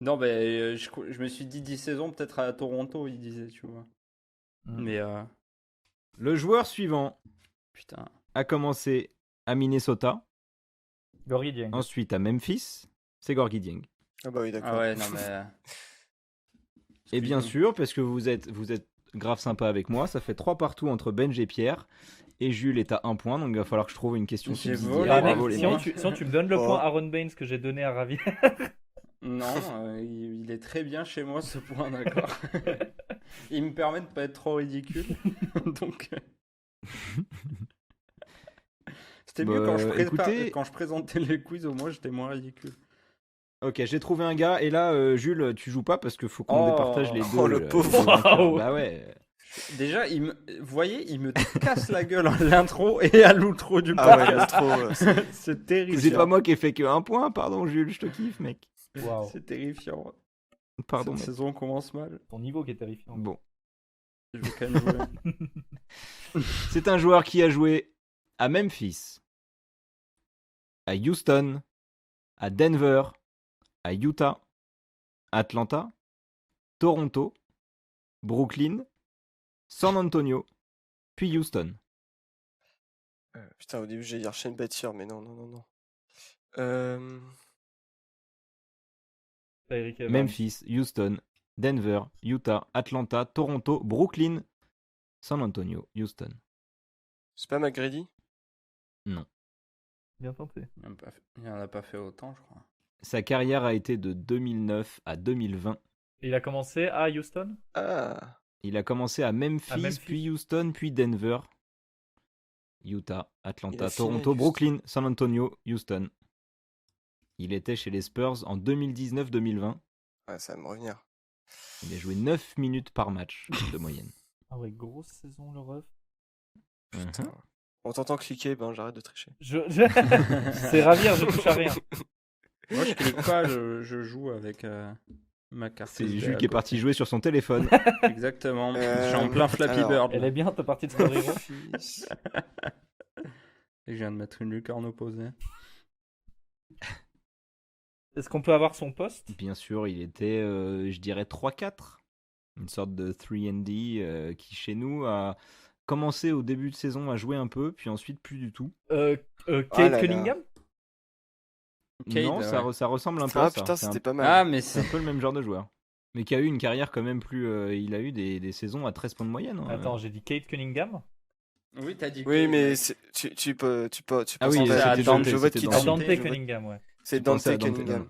Non, je me suis dit 10 saisons, peut-être à Toronto, il disait, tu vois. Mais Le joueur suivant putain. a commencé à Minnesota, Gorgui Dieng. ensuite à Memphis. C'est Gorgui Dieng. Ah bah oui, d'accord. Ah ouais, non mais. Et bien sûr, parce que vous êtes grave sympa avec moi, ça fait 3 partout entre Benj et Pierre. Et Jules est à 1 point, donc il va falloir que je trouve une question J'ai subsidiaire. volé, Ah, mec, Bravo, les sinon, mecs. tu me donnes le Oh. point Aaron Baines que j'ai donné à Ravi. Non, il est très bien chez moi ce point, d'accord. Il me permet de pas être trop ridicule. Donc. C'était mieux Bah, écoutez- quand je présentais les quiz, au moins j'étais moins ridicule. Ok, j'ai trouvé un gars, et là, Jules, tu joues pas parce qu'il faut qu'on Oh. départage les deux. Oh, le pauvre. Waouh. Bah ouais. Déjà, vous voyez, il me casse la gueule à l'intro et à l'outro du Ah ouais, podcast. là, trop. C'est terrifiant. C'est pas moi qui ai fait que 1 point, pardon Jules, je te kiffe mec. Waouh. C'est terrifiant. Pardon Cette mec. saison commence mal. Ton niveau qui est terrifiant. Bon. Je vais quand même jouer. C'est un joueur qui a joué à Memphis, à Houston, à Denver, à Utah, Atlanta, Toronto, Brooklyn, San Antonio, puis Houston. Putain, au début, j'allais dire Shane Battier, mais non, non, non, non. T'as Eric Evans. Memphis, Houston, Denver, Utah, Atlanta, Toronto, Brooklyn, San Antonio, Houston. C'est pas McGrady? Bien tenté. Il en a pas fait autant, je crois. Sa carrière a été de 2009 à 2020. Et il a commencé à Houston. Ah, Il a commencé à Memphis, Memphis. puis Houston, puis Denver, Utah, Il Atlanta, a fini à Toronto, Houston. Brooklyn, San Antonio, Houston. Il était chez les Spurs en 2019-2020. ouais, ça va me revenir. Il a joué 9 minutes par match de moyenne. Ah ouais, grosse saison le ref. Mhm. On t'entend cliquer, ben j'arrête de tricher. C'est ravir, je touche à rien. Moi, je clique pas, je joue avec ma carte. C'est SD Jules à qui est côté. parti jouer sur son téléphone. Exactement. Je suis en plein Flappy alors. Bird. Elle est bien ta partie de Story Hero. Fils. Et je viens de mettre une lucarne opposée. Est-ce qu'on peut avoir son poste? Bien sûr, il était, je dirais, 3-4. Une sorte de 3&D qui, chez nous, a commencé au début de saison à jouer un peu, puis ensuite plus du tout. Kate Ah là là. Cunningham? Cade, non, ouais. ça ressemble un peu Ah à ça. putain, C'est c'était un, pas mal. Ah, mais c'est un peu le même genre de joueur. Mais qui a eu une carrière quand même plus. Il a eu des saisons à 13 points de moyenne. Hein. Attends, j'ai dit Kate Cunningham. Oui, t'as dit Oui, Cade, mais ouais. tu peux. Ah oui, penses pas- c'était Dante, je vote c'était qui Ah, Dante. Dante je vote- Cunningham, ouais. C'est Je pensais à Dante Dante, Cunningham. non.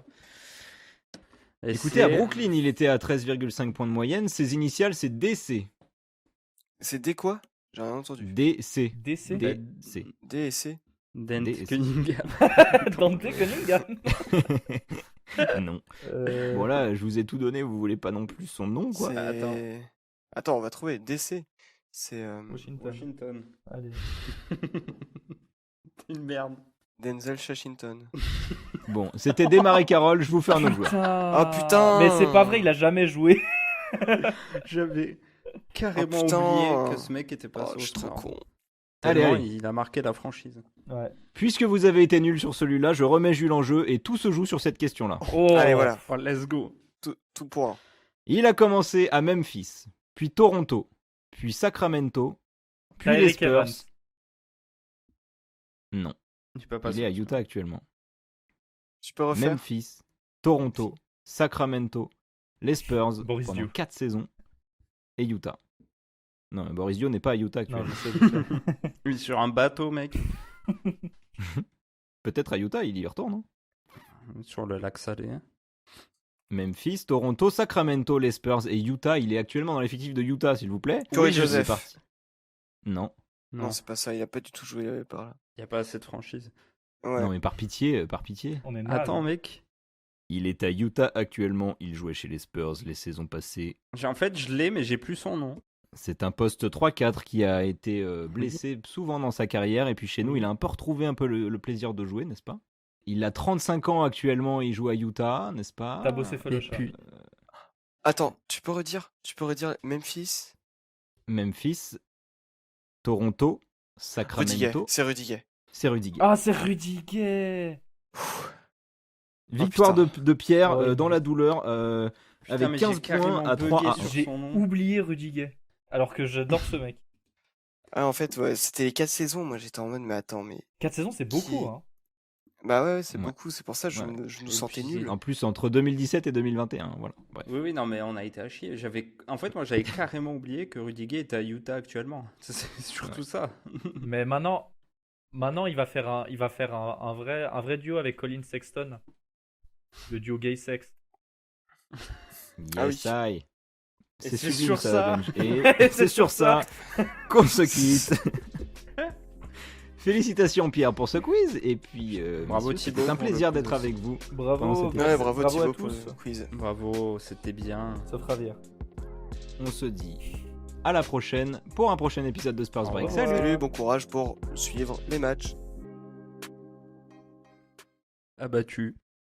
Et Écoutez, à c'est- Brooklyn, il était à 13,5 points de moyenne. Ses initiales, c'est DC. C'est D quoi? J'ai rien entendu. DC. DC. DC. D et C. Dante Des- Cunningham. Dante Cunningham. Non. Euh, Bon là, je vous ai tout donné, vous voulez pas non plus son nom, quoi. C'est- Attends. Attends, on va trouver. DC. C'est Washington. Washington. Allez. Une merde. Denzel Washington. Bon, c'était Desmarais Carroll, je vous fais un autre joueur. Ah, putain. Mais c'est pas vrai, il a jamais joué. J'avais carrément Oh, putain. oublié que ce mec était pas Oh, je suis trop con. Allez, Tellement allez. il a marqué la franchise. Ouais. Puisque vous avez été nul sur celui-là, je remets Jules en jeu et tout se joue sur cette question-là. Oh. Allez, voilà. Oh, let's go. Tout pour un. Il a commencé à Memphis, puis Toronto, puis Sacramento, puis les Tyreek Spurs. Evans. Non, Tu peux pas il est à Utah actuellement. Tu peux refaire? Memphis, Toronto, Sacramento, les Spurs Boris pendant Dio. 4 saisons et Utah. Non, mais Boris Dio n'est pas à Utah Non, actuellement. je sais. je sais. Oui, sur un bateau, mec. Peut-être à Utah, il y retourne. Hein. Sur le lac Salé. Memphis, Toronto, Sacramento, les Spurs et Utah. Il est actuellement dans l'effectif de Utah, s'il vous plaît. Corey C'est Joseph. parti. Non. Non, c'est pas ça. Il a pas du tout joué par là. Il n'y a pas assez de franchise. Ouais. Non, mais par pitié, par pitié. On est mal. Attends, mec. Il est à Utah actuellement. Il jouait chez les Spurs les saisons passées. En fait, je l'ai, mais j'ai plus son nom. C'est un poste 3-4 qui a été blessé souvent dans sa carrière. Et puis chez nous, il a un peu retrouvé un peu le plaisir de jouer, n'est-ce pas? Il a 35 ans actuellement. Il joue à Utah, n'est-ce pas? T'as bossé Et Folocha. puis, Attends, tu peux redire Memphis? Memphis, Toronto, Rudy Gay. Sacramento. C'est Rudy Gay. C'est Rudy Gay. Ah, c'est Rudy Gay. Victoire putain. de Pierre Ouais, dans la douleur putain, avec mais 15 j'ai points carrément à 3 bugué à 1. sur J'ai son nom. oublié Rudy Gay. Alors que j'adore ce mec. Ah, en fait, ouais, c'était les 4 saisons. Moi, j'étais en mode, mais attends, mais. 4 saisons, c'est beaucoup, hein. Bah ouais, c'est Ouais. beaucoup. C'est pour ça que je Ouais. nous Et sentais puis, nuls. En plus, entre 2017 et 2021. Voilà. Bref. Oui, non, mais on a été à chier. En fait, moi, j'avais carrément oublié que Rudy Gay était à Utah actuellement. C'est surtout ça. Mais maintenant, il va faire un vrai duo avec Colin Sexton. Le duo gay-sex. Ah Yes, oui. I. Et C'est c'est sublime, sur ça. Benj. Et c'est sur ça qu'on se quitte. Félicitations Pierre pour ce quiz. Et puis, Bravo, messieurs, Thibaut, c'était un pour le plaisir quiz d'être aussi. avec vous. Bravo. Pendant cette Ouais, bravo à Thibaut pour tous. le quiz. Bravo, c'était bien. Sauf Javier. On se dit à la prochaine pour un prochain épisode de Spurs Au Break. revoir. Salut. Salut, bon courage pour suivre les matchs. Abattu.